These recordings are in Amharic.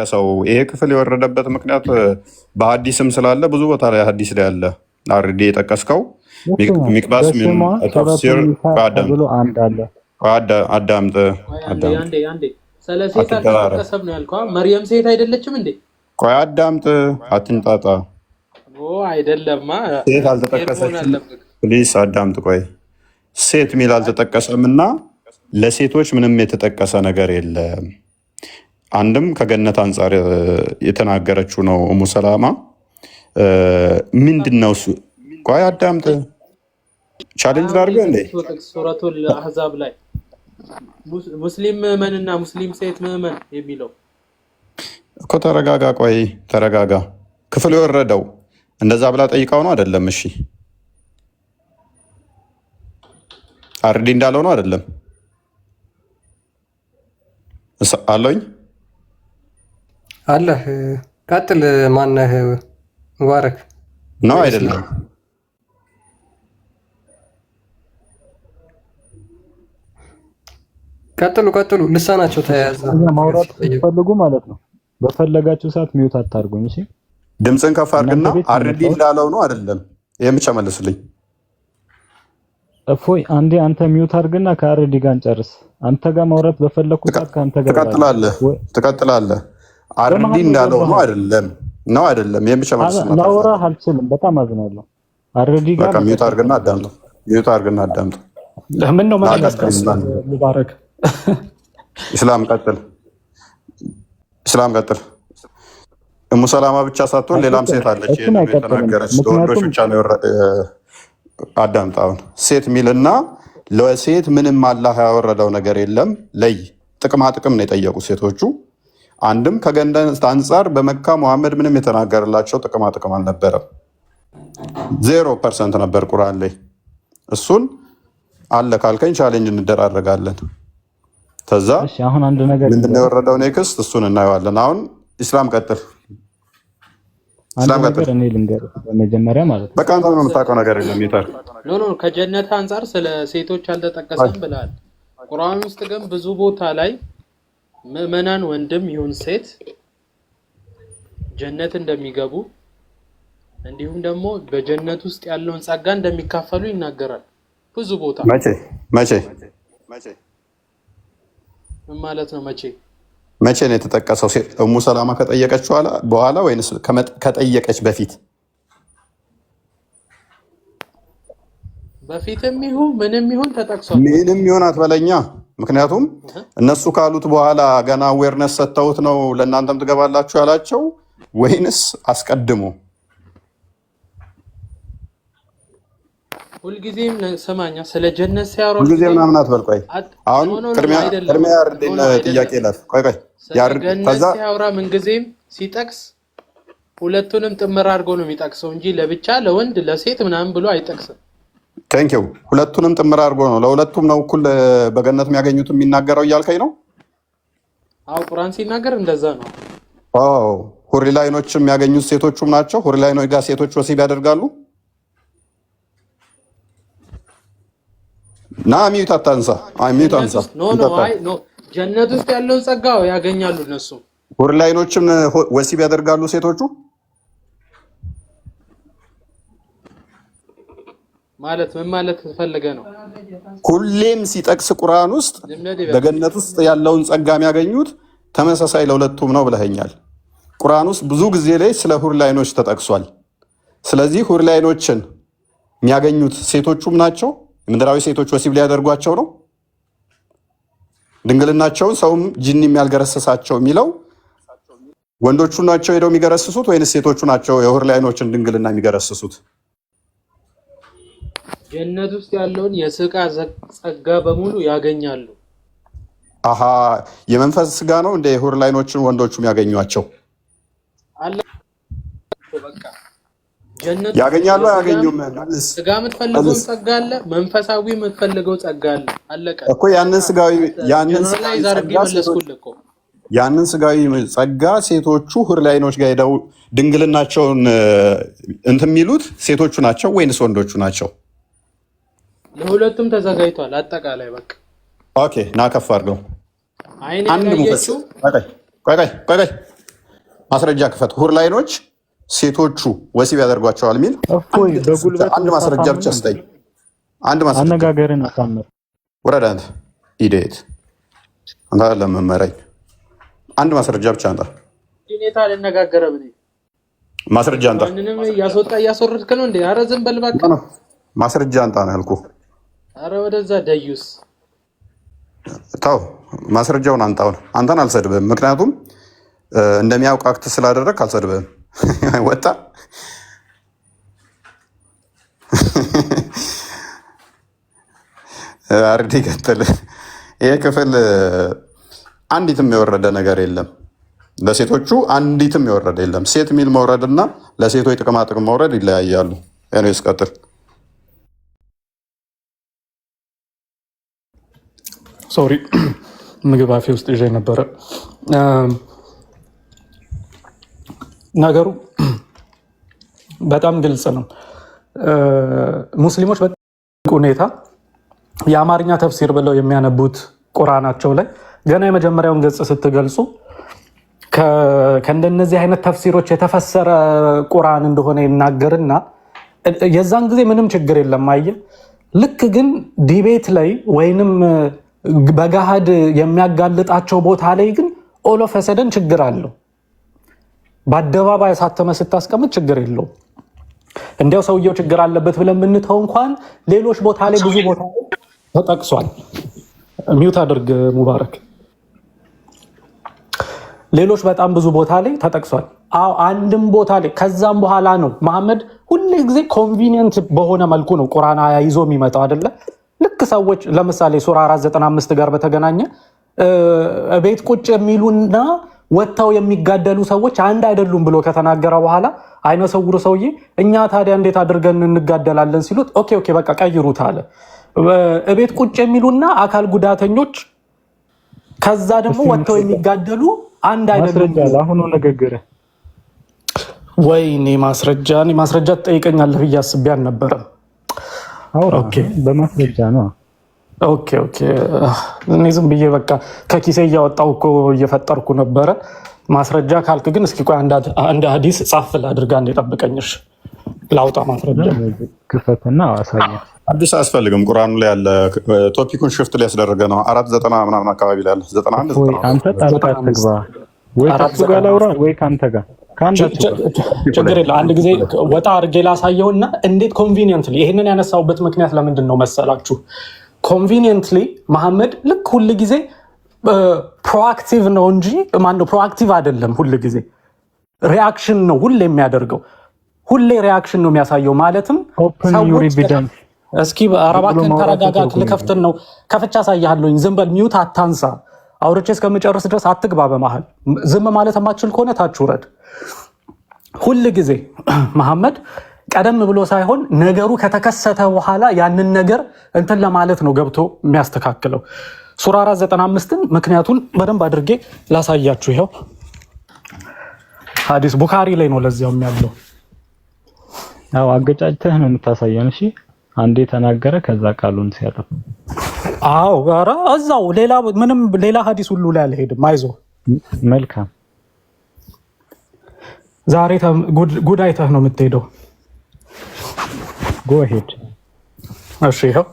ሰው ይሄ ክፍል የወረደበት ምክንያት በሐዲስም ስላለ ብዙ ቦታ ላይ ሐዲስ ላይ ያለ አርዲ የጠቀስከው ሚቅባስ ተፍሲር ብሎ አንድ አለ። አዳምጥ ስለ ሴት አልተጠቀሰም ነው ያልከው። መርየም ሴት አይደለችም እንዴ? ቆይ አዳምጥ፣ አትንጣጣ። አይደለማ ሴት አልተጠቀሰችም። ፕሊስ አዳምጥ። ቆይ ሴት ሚል አልተጠቀሰም እና ለሴቶች ምንም የተጠቀሰ ነገር የለም። አንድም ከገነት አንጻር የተናገረችው ነው እሙ ሰላማ። ምንድን ነው እሱ? ቆይ አዳምጥ። ቻሌንጅ ላድርገህ እንዴ? ሱረቱል አህዛብ ላይ ሙስሊም ምዕመንና ሙስሊም ሴት ምዕመን የሚለው እኮ። ተረጋጋ፣ ቆይ ተረጋጋ። ክፍል የወረደው እንደዛ ብላ ጠይቃው ነው አይደለም? እሺ አርዲ እንዳለው ነው አይደለም? አለኝ አለህ። ቀጥል። ማነህ? ሙባረክ ነው አይደለም? ቀጥሉ። ልሳናቸው ተያያዘ። ማውራት ፈልጉ ማለት ነው። በፈለጋችሁ ሰዓት ሚውት አታርጉኝ። እሺ ድምፅን ከፍ አድርግና አርዲ እንዳለው ነው አይደለም? ይሄን ብቻ መልስልኝ። እፎይ አንዴ አንተ ሚውት አድርግና ከአርዲ ጋር እንጨርስ። አንተ ጋር ማውራት በፈለኩት ሰዓት ካንተ ጋር ትቀጥላለህ። አርዲ እንዳለው ነው አይደለም? ነው አይደለም? ይሄን ብቻ መልስልኝ። ላውራ አልችልም። በጣም አዝናለሁ። አርዲ ጋር በቃ ሚውት አድርግና አዳምጥ። ለምን ነው ማለት ሙባረክ ኢስላም ቀጥል። እሙ ሰላማ ብቻ ሳትሆን ሌላም ሴት አለች የተናገረች። ለወንዶች ብቻ ነው አዳምጥ። አሁን ሴት ሚልና ለሴት ምንም አላህ ያወረደው ነገር የለም። ለይ ጥቅማ ጥቅም ነው የጠየቁት ሴቶቹ። አንድም ከገነት አንጻር በመካ መሐመድ ምንም የተናገረላቸው ጥቅማ ጥቅም አልነበረም። 0% ነበር ቁርአን ላይ። እሱን አለ ካልከኝ ቻሌንጅ እንደራረጋለን። ተዛ አሁን አንድ ነገር ምንድነው የወረደው ኔክስት፣ እሱን እናየዋለን። አሁን ኢስላም ቀጥል። እኔ ልንገርህ በመጀመሪያ ማለት ነው። በቃ አንተ ምንም የምታውቀው ነገር የለም። ይታር ኖ ከጀነት አንጻር ስለ ሴቶች አልተጠቀሰም ብለሃል። ቁርአን ውስጥ ግን ብዙ ቦታ ላይ ምዕመናን ወንድም ይሁን ሴት ጀነት እንደሚገቡ እንዲሁም ደግሞ በጀነት ውስጥ ያለውን ጸጋ እንደሚካፈሉ ይናገራል ብዙ ቦታ። መቼ ምን ማለት ነው? መቼ ነው የተጠቀሰው? እሙ ሰላማ ከጠየቀች በኋላ ወይንስ ከጠየቀች በፊት? በፊትም ይሁን ምንም ይሁን ተጠቅሷል። ምንም ይሁን አትበለኛ። ምክንያቱም እነሱ ካሉት በኋላ ገና አዌርነስ ሰጥተውት ነው ለእናንተም ትገባላችሁ ያላቸው ወይንስ አስቀድሞ? ሁልጊዜም ሰማኛ ስለ ጀነት ሲያወራ ሁልጊዜ ምናምን አትበል። ቆይ አሁን ቅድሚያ ያርድን ጥያቄ ላፍ። ቆይ ከዛ ሲያወራ ምንጊዜም ሲጠቅስ ሁለቱንም ጥምር አድርጎ ነው የሚጠቅሰው እንጂ ለብቻ ለወንድ ለሴት ምናምን ብሎ አይጠቅስም። ቴንኪው። ሁለቱንም ጥምር አድርጎ ነው፣ ለሁለቱም ነው እኩል በገነት የሚያገኙት የሚናገረው እያልከኝ ነው? አዎ ቁርአን ሲናገር እንደዛ ነው። ሁሪላይኖች የሚያገኙት ሴቶቹም ናቸው። ሁሪላይኖች ጋር ሴቶች ወሲብ ያደርጋሉ። ና ሚዩት አታንሳ። ጀነት ውስጥ ያለውን ጸጋ ያገኛሉ እነሱ። ሁሪላይኖችም ወሲብ ያደርጋሉ ሴቶቹ ማለት ምን ማለት ተፈልገ ነው? ሁሌም ሲጠቅስ ቁርአን ውስጥ በገነት ውስጥ ያለውን ጸጋ የሚያገኙት ተመሳሳይ ለሁለቱም ነው ብለኸኛል። ቁርአን ውስጥ ብዙ ጊዜ ላይ ስለ ሁሪላይኖች ተጠቅሷል። ስለዚህ ሁሪላይኖችን የሚያገኙት ሴቶቹም ናቸው። ምድራዊ ሴቶች ወሲብ ሊያደርጓቸው ነው። ድንግልናቸውን ሰውም ጂኒ የሚያልገረስሳቸው የሚለው ወንዶቹ ናቸው ሄደው የሚገረስሱት ወይንስ ሴቶቹ ናቸው የሁሪላይኖችን ድንግልና የሚገረስሱት? ጀነት ውስጥ ያለውን የስጋ ጸጋ በሙሉ ያገኛሉ። አሃ የመንፈስ ስጋ ነው እንደ ሁሪላይኖችን ወንዶቹ የሚያገኟቸው አለ። በቃ ያገኛሉ አያገኙም? ስጋ የምትፈልገው ጸጋ አለ፣ መንፈሳዊ የምትፈልገው ጸጋ አለ። አለቀ እኮ። ያንን ስጋዊ ጸጋ ሴቶቹ ሁሪላይኖች ጋር ሄደው ድንግልናቸውን እንትን የሚሉት ሴቶቹ ናቸው ወይንስ ወንዶቹ ናቸው? ለሁለቱም ተዘጋጅቷል። አጠቃላይ በቃ ኦኬ። ና ከፍ አድርገው። አንድ ሙፈሲር ማስረጃ ክፈት። ሁር ላይኖች ሴቶቹ ወሲብ ያደርጓቸዋል የሚል አንድ ማስረጃ ብቻ ስጠኝ። አንድ ማስረጃ። አነጋገርን አሳምር። ወረዳ አንተ ኢዴት አንተ ለመመረኝ አንድ ማስረጃ ብቻ አንተ ዲኔታ አልነጋገረም ነኝ። ማስረጃ አንተ ማንንም ያስወጣ ያስወርድክ ነው እንዴ? ኧረ ዝም በል እባክህ። ማስረጃ አንተ ነው ያልኩህ። ኧረ ወደዛ ደዩስ ተው፣ ማስረጃውን አንጣውን። አንተን አልሰድብህም፣ ምክንያቱም እንደሚያውቅ አክት ስላደረግ አልሰድብህም። ወጣ አርዲ ቀጥል። ይሄ ክፍል አንዲትም የወረደ ነገር የለም። ለሴቶቹ አንዲትም የወረደ የለም። ሴት ሚል መውረድ እና ለሴቶች ጥቅማ ጥቅም መውረድ ይለያያሉ። ኤኒዌይስ ቀጥል። ሶሪ ምግብ አፌ ውስጥ ይዤ ነበረ። ነገሩ በጣም ግልጽ ነው። ሙስሊሞች በጥልቅ ሁኔታ የአማርኛ ተፍሲር ብለው የሚያነቡት ቁርአናቸው ላይ ገና የመጀመሪያውን ገጽ ስትገልጹ ከእንደነዚህ አይነት ተፍሲሮች የተፈሰረ ቁርአን እንደሆነ ይናገርና የዛን ጊዜ ምንም ችግር የለም። አየህ፣ ልክ ግን ዲቤት ላይ ወይንም በገሃድ የሚያጋልጣቸው ቦታ ላይ ግን ኦል ኦፍ ሰደን ችግር አለው። በአደባባይ ሳተመ ስታስቀምጥ ችግር የለውም። እንዲያው ሰውየው ችግር አለበት ብለን የምንተው እንኳን ሌሎች ቦታ ላይ ብዙ ቦታ ተጠቅሷል። ሚውት አድርግ ሙባረክ። ሌሎች በጣም ብዙ ቦታ ላይ ተጠቅሷል። አዎ አንድም ቦታ ላይ ከዛም በኋላ ነው መሐመድ ሁሌ ጊዜ ኮንቪኒየንት በሆነ መልኩ ነው ቁርአን ይዞ የሚመጣው አይደለ? ልክ ሰዎች ለምሳሌ ሱራ 495 ጋር በተገናኘ ቤት ቁጭ የሚሉና ወጥተው የሚጋደሉ ሰዎች አንድ አይደሉም ብሎ ከተናገረ በኋላ አይነ ሰውሩ ሰውዬ እኛ ታዲያ እንዴት አድርገን እንጋደላለን ሲሉት ኦኬ በቃ ቀይሩት አለ። ቤት ቁጭ የሚሉና አካል ጉዳተኞች ከዛ ደግሞ ወጥተው የሚጋደሉ አንድ አይደሉም። አሁን ንግግር ወይኔ ማስረጃ ትጠይቀኛለህ ብዬ አስቤ አልነበረም። ኦኬ በማስረጃ ነው። ኦኬ እኔ ዝም ብዬ በቃ ከኪሴ እያወጣሁ እኮ እየፈጠርኩ ነበረ። ማስረጃ ካልክ ግን እስኪ ቆይ አንድ ሀዲስ ጻፍ ላድርጋ እንደጠብቀኝሽ ላውጣ ማስረጃ ክፈትና አሳየኝ። አዲስ አያስፈልግም። ቁርአኑ ላይ ያለ ቶፒኩን ሽፍት ሊያስደረገ ነው። 490 ምናምን አካባቢ ላይ ያለ 91 አንተ ጣጣ ትግባ ወይ ከሱ ጋር ላውራ ወይ ካንተ ጋር ችግር የለ። አንድ ጊዜ ወጣ አድርጌ ላሳየውና እንዴት ኮንቪኒየንትሊ ይሄንን ያነሳውበት ምክንያት ለምንድን ነው መሰላችሁ? ኮንቪኒየንትሊ መሐመድ ልክ ሁል ጊዜ ፕሮአክቲቭ ነው እንጂ ማነው ፕሮአክቲቭ አይደለም። ሁል ጊዜ ሪአክሽን ነው ሁሌ የሚያደርገው። ሁሌ ሪአክሽን ነው የሚያሳየው። ማለትም እስኪ አረባክን ተረጋጋ፣ ልከፍትን ነው ከፍቻ አሳያለሁኝ። ዝም በል ሚውት አታንሳ። አውርቼ እስከምጨርስ ድረስ አትግባ። በመሃል ዝም ማለት የማትችል ከሆነ ታች ውረድ። ሁል ጊዜ መሐመድ ቀደም ብሎ ሳይሆን ነገሩ ከተከሰተ በኋላ ያንን ነገር እንትን ለማለት ነው ገብቶ የሚያስተካክለው። ሱራ 495ን ምክንያቱን በደንብ አድርጌ ላሳያችሁ። ይኸው ሐዲስ ቡኻሪ ላይ ነው ለዚያውም ያለው። አዎ አገጫጭተህ ነው የምታሳየን። እሺ አንዴ ተናገረ ከዛ ቃሉን ሲያጠፍ አዎ ኧረ እዛው ሌላ ሐዲስ ሁሉ ላይ አልሄድም። አይዞህ መልካም። ዛሬ ጉድ አይተህ ነው የምትሄደው። ጎ ሄድ። እሺ ይኸው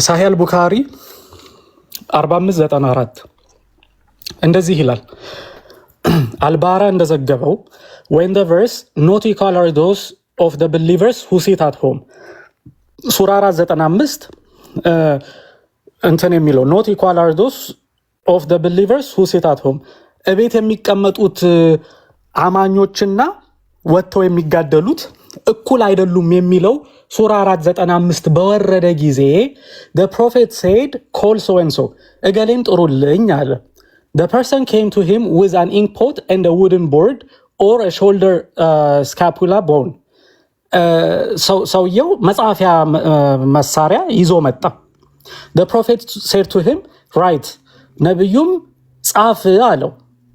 ሳሂህ አል-ቡኻሪ 4594 እንደዚህ ይላል። አልባራ እንደዘገበው when the verse not equal are those of the believers who sit at home ሱራ 495 እንትን የሚለው not equal are those of the believers who sit at home እቤት የሚቀመጡት አማኞችና ወጥተው የሚጋደሉት እኩል አይደሉም የሚለው ሱራ 495 በወረደ ጊዜ the prophet said call so and so እገሌን ጥሩልኝ አለ። the person came to him with an ink pot and a wooden board or a shoulder scapula bone ሰውየው መጻፊያ መሳሪያ ይዞ መጣ። the prophet said to him write ነብዩም ጻፍ አለው።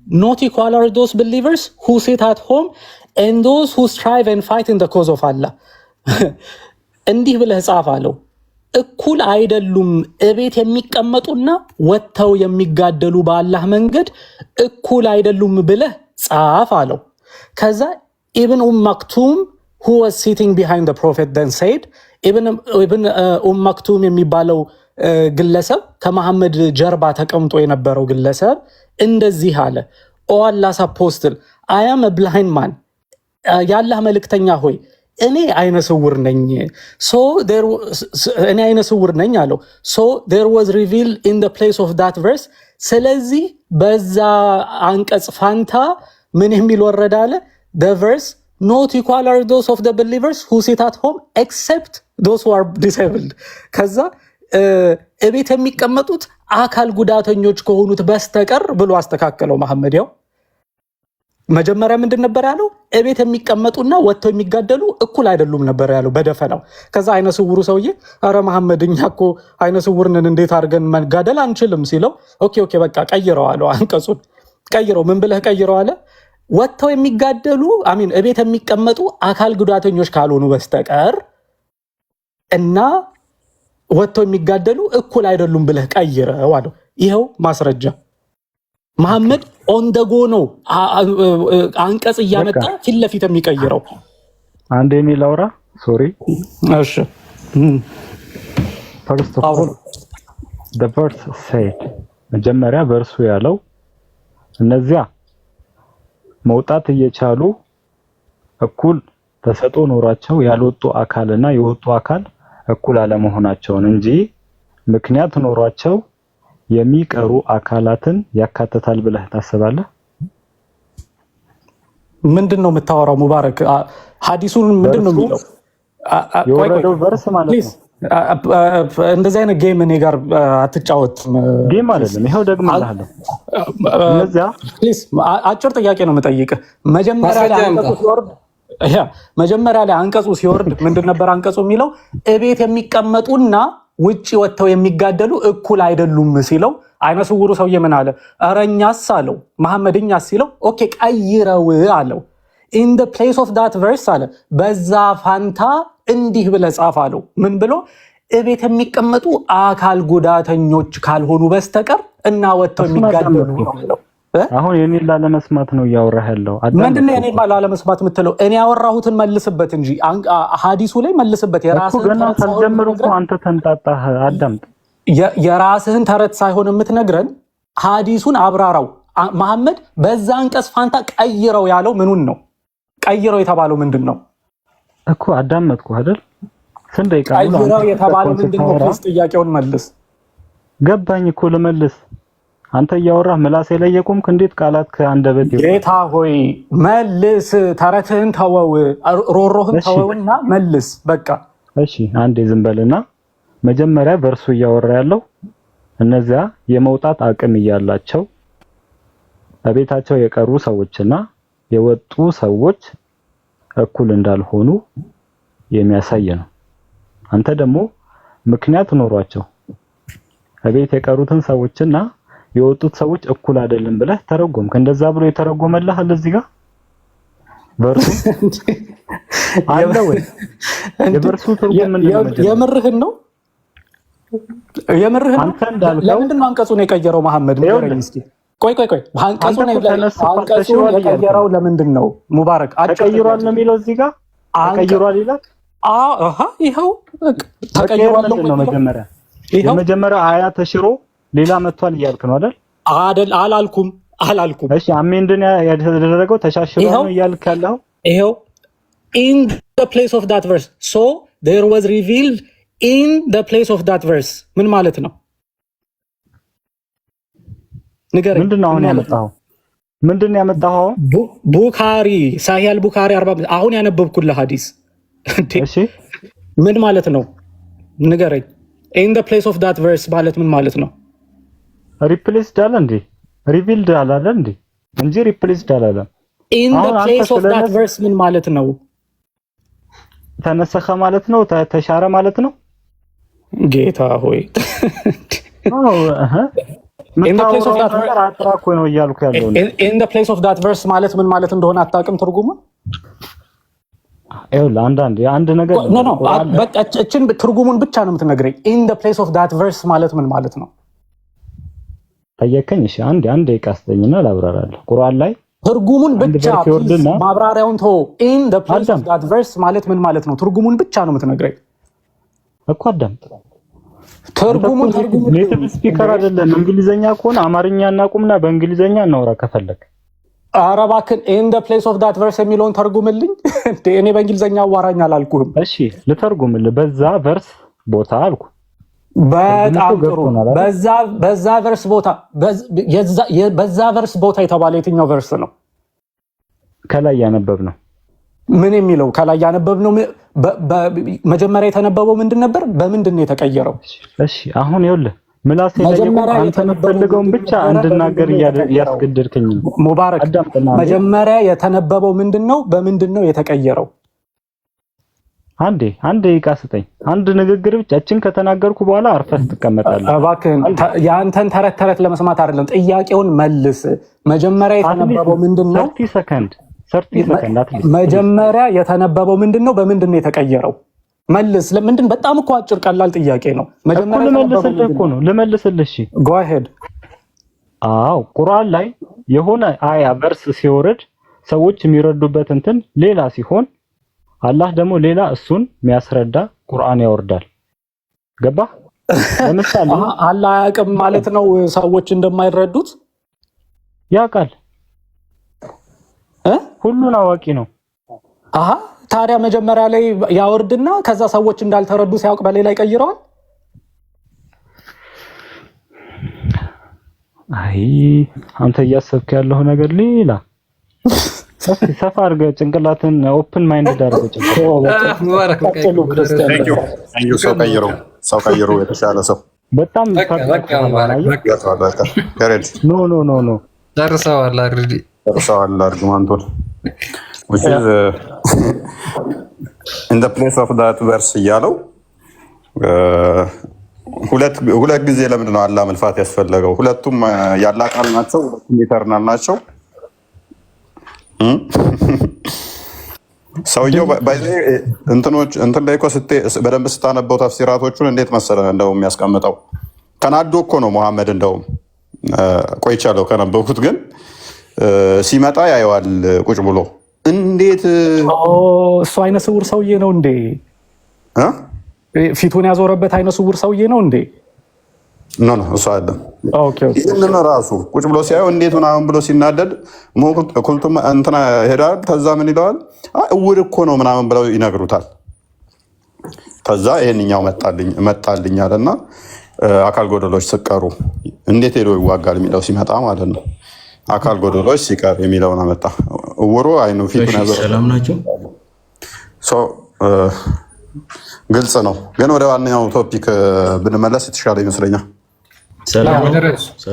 not equal are those believers who sit at home and those who strive and fight in the cause of Allah እንዲህ ብለህ ጻፍ አለው። እኩል አይደሉም። እቤት የሚቀመጡና ወጥተው የሚጋደሉ በአላህ መንገድ እኩል አይደሉም ብለህ ጻፍ አለው። ከዛ ኢብን መክቱም who was sitting behind the prophet then said ኢብን መክቱም የሚባለው ግለሰብ ከመሐመድ ጀርባ ተቀምጦ የነበረው ግለሰብ እንደዚህ አለ። ኦ አላህስ አፖስትል I am a blind man የአላህ መልእክተኛ ሆይ እኔ አይነ ስውር ነኝ። እኔ አይነ ስውር ነኝ አለው። so there was revealed in the place of that verse ስለዚህ በዛ አንቀጽ ፋንታ ምን የሚል ወረደ አለ? the verse not equal are those of the believers who sit at home except those who are disabled ከዛ እቤት የሚቀመጡት አካል ጉዳተኞች ከሆኑት በስተቀር ብሎ አስተካከለው መሐመድ። ያው መጀመሪያ ምንድን ነበር ያለው? እቤት የሚቀመጡና ወጥተው የሚጋደሉ እኩል አይደሉም ነበር ያለው በደፈናው። ከዛ አይነ ስውሩ ሰውዬ አረ መሐመድ እኛ እኮ አይነ ስውር ነን እንዴት አድርገን መጋደል አንችልም ሲለው ኦኬ በቃ ቀይረው አለው። አንቀጹን ቀይረው። ምን ብለህ ቀይረው አለ? ወጥተው የሚጋደሉ እቤት የሚቀመጡ አካል ጉዳተኞች ካልሆኑ በስተቀር እና ወጥተው የሚጋደሉ እኩል አይደሉም ብለህ ቀይረው አለው። ይኸው ማስረጃ። መሐመድ ኦን ደ ጎ ነው አንቀጽ እያመጣ ፊት ለፊት የሚቀይረው። አንድ የሚል አውራ ሶሪ። እሺ first of all the verse said መጀመሪያ በርሱ ያለው እነዚያ መውጣት እየቻሉ እኩል ተሰጦ ኖራቸው ያልወጡ አካልና የወጡ አካል እኩል አለመሆናቸውን እንጂ ምክንያት ኖሯቸው የሚቀሩ አካላትን ያካትታል ብለህ ታስባለህ? ምንድነው የምታወራው ሙባረክ? ሐዲሱን ምንድነው የሚለው? የወረደው ቨርስ ማለት ነው። እንደዚህ አይነት ጌም እኔ ጋር አትጫወት። ጌም አይደለም። ይሄው ደግሞ አላለሁ። እነዚያ ፕሊዝ አጭር ጥያቄ ነው የምጠይቅህ። መጀመሪያ ላይ አንቀጹ ሲወርድ ምንድን ነበር አንቀጹ የሚለው? እቤት የሚቀመጡና ውጪ ወጥተው የሚጋደሉ እኩል አይደሉም ሲለው አይነ ስውሩ ሰውዬ ምን አለ? ኧረ እኛስ አለው መሐመድ እኛስ ሲለው ኦኬ ቀይረው አለው። in the place of that verse አለ በዛ ፋንታ እንዲህ ብለህ ጻፍ አለው። ምን ብሎ? እቤት የሚቀመጡ አካል ጉዳተኞች ካልሆኑ በስተቀር እና ወጥተው የሚጋደሉ ነው። አሁን የኔን ላለመስማት ነው እያወራህ ያለው። ምንድነው የኔን ላለመስማት የምትለው? እኔ ያወራሁትን መልስበት እንጂ ሐዲሱ ላይ መልስበት። የራስህን ገና ሳልጀምር እኮ አንተ ተንጣጣህ። አዳምጥ። የራስህን ተረት ሳይሆን የምትነግረን ሐዲሱን አብራራው። መሐመድ በዛ አንቀጽ ፋንታ ቀይረው ያለው ምኑን ነው? ቀይረው የተባለው ምንድን ነው እኮ? አዳመጥኩ አይደል? ስንት ደቂቃ ነው? ቀይረው የተባለው ምንድን ነው? ፕሊዝ ጥያቄውን መልስ። ገባኝ እኮ ልመልስ። አንተ እያወራህ ምላሴ ላይ የቆምክ እንዴት ቃላት ከአንደበት ይወጣ? ጌታ ሆይ መልስ። ተረትህን ተወው፣ ሮሮህን ተወውና መልስ በቃ። እሺ አንዴ ዝም በልና መጀመሪያ በርሱ እያወራ ያለው እነዚያ የመውጣት አቅም እያላቸው በቤታቸው የቀሩ ሰዎችና የወጡ ሰዎች እኩል እንዳልሆኑ የሚያሳይ ነው። አንተ ደግሞ ምክንያት ኖሯቸው በቤት የቀሩትን ሰዎችና የወጡት ሰዎች እኩል አይደለም ብለህ ተረጎምክ። እንደዛ ብሎ የተረጎመልህ እዚህ ጋር ቨርሱ አለ ወይ? የቨርሱ ትርጉም ምንድን ነው? የምርህን ነው? የምርህን አንተ እንዳልከው ለምንድን ነው አንቀጹን የቀየረው መሐመድ? ንገረኝ እስኪ። ቆይ አንቀጹን የቀየረው ለምንድን ነው? ሙባረክ ተቀይሯል ነው የሚለው እዚህ ጋር ተቀይሯል ይላል። ይኸው ተቀይሯል ነው መጀመሪያ። የመጀመሪያው አያ ተሽሮ ሌላ መጥቷል እያልክ ነው አይደል? አላልኩም። እሺ አሜንድን ያደረገው ተሻሽሎ ነው እያልክ ያለው። ይሄው in the place of that verse so there was revealed in the place of that verse ምን ማለት ነው? ንገረኝ። ምንድነው አሁን ያመጣኸው? ምንድነው ያመጣኸው? ቡኻሪ ሳሂህ አልቡኻሪ 40 አሁን ያነበብኩልህ ሐዲስ። እሺ ምን ማለት ነው? ንገረኝ። in the place of that verse ማለት ምን ማለት ነው? ሪፕሌስድ አለ እንዴ? ሪቪልድ አለ እንዴ? እንጂ ሪፕሌስድ አላለም። in the place of that verse ምን ማለት ነው? ተነሰኸ ማለት ነው? ተሻረ ማለት ነው? ጌታ ሆይ in the place of that verse አጥራኮ ነው እያልኩ ያለው። in the place of that verse ማለት ምን ማለት እንደሆነ አታውቅም ትርጉሙ? አንድ ነገር ኖ በቃ እችን ትርጉሙን ብቻ ነው የምትነግረኝ። in the place of that verse ማለት ምን ማለት ነው? ጠየቀኝ። እሺ አንድ ይቃስተኝና ላብራራለሁ። ቁርአን ላይ ትርጉሙን ብቻ ማብራሪያውን ተው። in the place of that verse ማለት ምን ማለት ነው? ትርጉሙን ብቻ ነው የምትነግረኝ እኮ አዳምጥ። ትርጉሙን ኔቲቭ ስፒከር አይደለም። እንግሊዘኛ ከሆነ አማርኛ እናቁምና በእንግሊዘኛ እናውራ ከፈለክ። ኧረ እባክህ in the place of that verse የሚለውን ተርጉምልኝ። እኔ በእንግሊዘኛ አዋራኝ አላልኩህም። እሺ ልተርጉምልህ። በዛ ቨርስ ቦታ አልኩ። በጣም ጥሩ። በዛ ቨርስ ቦታ በዛ ቨርስ ቦታ የተባለ የትኛው ቨርስ ነው? ከላይ ያነበብ ነው። ምን የሚለው ከላይ ያነበብ ነው? መጀመሪያ የተነበበው ምንድን ነበር? በምንድን ነው የተቀየረው? እሺ አሁን ይኸውልህ ምላስ አንተ የምትፈልገውን ብቻ እንድናገር ያስገድድከኝ ሙባረክ። መጀመሪያ የተነበበው ምንድነው? በምንድነው የተቀየረው? አንዴ ይቃስተኝ። አንድ ንግግር ብቻ እችን ከተናገርኩ በኋላ አርፈህ ትቀመጣለህ። እባክህን ያንተን ተረት ለመስማት አይደለም፣ ጥያቄውን መልስ። መጀመሪያ የተነበበው ምንድነው? 30 ሰከንድ አትሊስት። መጀመሪያ የተነበበው ምንድነው? በምንድነው የተቀየረው? መልስ። ለምንድን? በጣም እኮ አጭር ቀላል ጥያቄ ነው። መጀመሪያ ልመልስልህ። እሺ go ahead። አዎ ቁርአን ላይ የሆነ አያ ቨርስ ሲወርድ ሰዎች የሚረዱበት እንትን ሌላ ሲሆን አላህ ደግሞ ሌላ እሱን የሚያስረዳ ቁርአን ያወርዳል። ገባ? ለምሳሌ አላህ አያውቅም ማለት ነው ሰዎች እንደማይረዱት? ያውቃል። ሁሉን አዋቂ ነው። ታዲያ መጀመሪያ ላይ ያወርድና ከዛ ሰዎች እንዳልተረዱ ሲያውቅ በሌላ ይቀይረዋል? አይ አንተ እያሰብክ ያለው ነገር ሌላ። ሰፋ አድርገህ ጭንቅላትን ኦፕን ማይንድ አድርገህ ሰው ቀይሮ የተሻለ ሰው በጣም ኖ ደርሰዋል አርጉማንቶን which is in the place of that verse እያለው ሁለት ጊዜ ለምንድን ነው አላህ መልፋት ያስፈለገው? ሁለቱም ያላ ቃል ናቸው። ሁለቱም ኢተርናል ናቸው። ሰውየው እንትን ላይ እኮ በደንብ ስታነበው ተፍሲራቶቹን እንዴት መሰለህ እንደው የሚያስቀምጠው ከናዶ እኮ ነው መሐመድ። እንደውም ቆይቻለሁ ከነበብኩት፣ ግን ሲመጣ ያየዋል ቁጭ ብሎ። እንዴት እሱ አይነ ስውር ሰውዬ ነው እንዴ? ፊቱን ያዞረበት አይነ ስውር ሰውዬ ነው እንዴ? ኖ እሱ አይደለም። ይህንን ራሱ ቁጭ ብሎ ሲያየው እንዴት ምናምን ብሎ ሲናደድ ኩልቱም እንትና ሄዳል። ከዛ ምን ይለዋል? እውር እኮ ነው ምናምን ብለው ይነግሩታል። ከዛ ይሄንኛው መጣልኝ አለና አካል ጎደሎች ስቀሩ እንዴት ሄዶ ይዋጋል የሚለው ሲመጣ ማለት ነው። አካል ጎደሎች ሲቀር የሚለውን አመጣ። እውሩ አይኑ ፊቱን ያዞረ። ሰላም ናቸው። ግልጽ ነው። ግን ወደ ዋናው ቶፒክ ብንመለስ የተሻለ ይመስለኛል።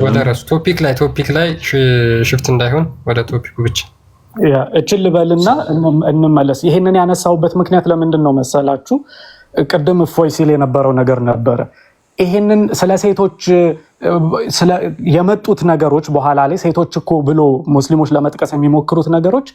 ወደ ራሱ ቶፒክ ላይ ሽፍት እንዳይሆን ወደ ቶፒኩ ብቻ እችል ልበልና እንመለስ። ይሄንን ያነሳውበት ምክንያት ለምንድን ነው መሰላችሁ? ቅድም እፎይ ሲል የነበረው ነገር ነበረ። ይሄንን ስለ ሴቶች የመጡት ነገሮች በኋላ ላይ ሴቶች እኮ ብሎ ሙስሊሞች ለመጥቀስ የሚሞክሩት ነገሮች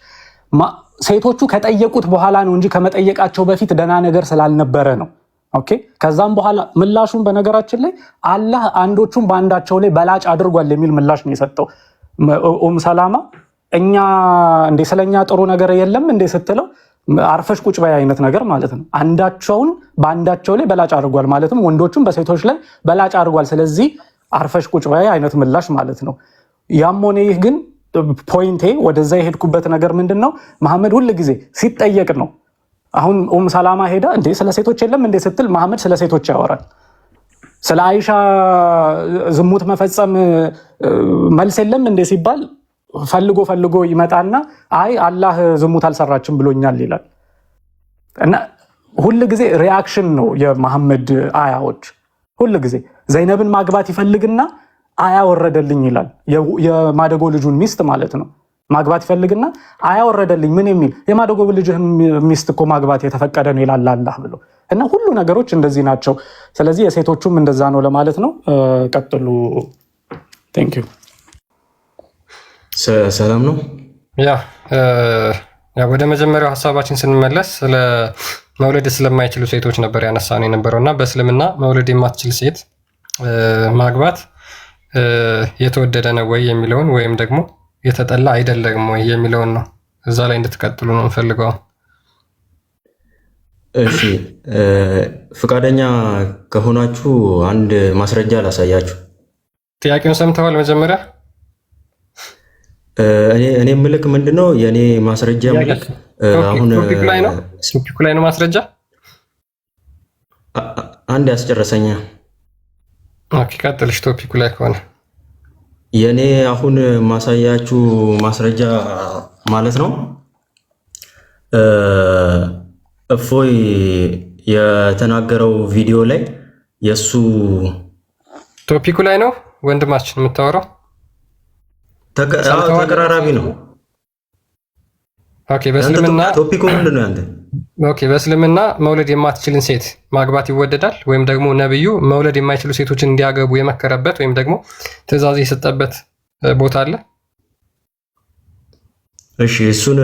ሴቶቹ ከጠየቁት በኋላ ነው እንጂ ከመጠየቃቸው በፊት ደህና ነገር ስላልነበረ ነው። ኦኬ። ከዛም በኋላ ምላሹን በነገራችን ላይ አላህ አንዶቹን በአንዳቸው ላይ በላጭ አድርጓል የሚል ምላሽ ነው የሰጠው። ሰላማ እኛ እንደ ስለኛ ጥሩ ነገር የለም እንደ ስትለው አርፈሽ ቁጭ በይ አይነት ነገር ማለት ነው። አንዳቸውን በአንዳቸው ላይ በላጭ አድርጓል ማለትም ወንዶቹን በሴቶች ላይ በላጭ አድርጓል። ስለዚህ አርፈሽ ቁጭ በይ አይነት ምላሽ ማለት ነው። ያም ሆነ ይህ ግን ፖይንቴ ወደዛ የሄድኩበት ነገር ምንድነው? መሐመድ ሁል ጊዜ ሲጠየቅ ነው። አሁን ሰላማ ሄዳ እንዴ ስለ ሴቶች የለም እንዴ ስትል መሐመድ ስለ ሴቶች ያወራል። ስለ አይሻ ዝሙት መፈጸም መልስ የለም እንዴ ሲባል ፈልጎ ይመጣና አይ አላህ ዝሙት አልሰራችም ብሎኛል ይላል። እና ሁል ጊዜ ሪአክሽን ነው የመሐመድ አያዎች። ሁል ጊዜ ዘይነብን ማግባት ይፈልግና አያ ወረደልኝ ይላል። የማደጎ ልጁን ሚስት ማለት ነው። ማግባት ይፈልግና አያ ወረደልኝ ምን የሚል የማደጎ ልጅህን ሚስት እኮ ማግባት የተፈቀደ ነው ይላል አላህ ብሎ። እና ሁሉ ነገሮች እንደዚህ ናቸው። ስለዚህ የሴቶቹም እንደዛ ነው ለማለት ነው። ቀጥሉ። ቴንክ ዩ። ሰላም ነው። ያ ወደ መጀመሪያው ሀሳባችን ስንመለስ ስለ መውለድ ስለማይችሉ ሴቶች ነበር ያነሳነው የነበረውና በእስልምና መውለድ የማትችል ሴት ማግባት የተወደደ ነው ወይ የሚለውን ወይም ደግሞ የተጠላ አይደለም ወይ የሚለውን ነው። እዛ ላይ እንድትቀጥሉ ነው እንፈልገው። እሺ ፍቃደኛ ከሆናችሁ አንድ ማስረጃ ላሳያችሁ። ጥያቄውን ሰምተዋል? መጀመሪያ እኔ ምልክ ምንድነው የኔ ማስረጃ ምልክ አሁን ቶፒክ ላይ ነው ማስረጃ አንድ ያስጨረሰኛ። ኦኬ ቀጥልሽ። ቶፒኩ ላይ ከሆነ የኔ አሁን ማሳያችሁ ማስረጃ ማለት ነው እፎይ የተናገረው ቪዲዮ ላይ የሱ ቶፒኩ ላይ ነው ወንድማችን የምታወራው ተቀራራቢ ነው። ኦኬ በእስልምና ቶፒኩ ምንድን ነው ያንተ? ኦኬ በእስልምና መውለድ የማትችልን ሴት ማግባት ይወደዳል ወይም ደግሞ ነብዩ መውለድ የማይችሉ ሴቶችን እንዲያገቡ የመከረበት ወይም ደግሞ ትዕዛዝ የሰጠበት ቦታ አለ? እሺ እሱን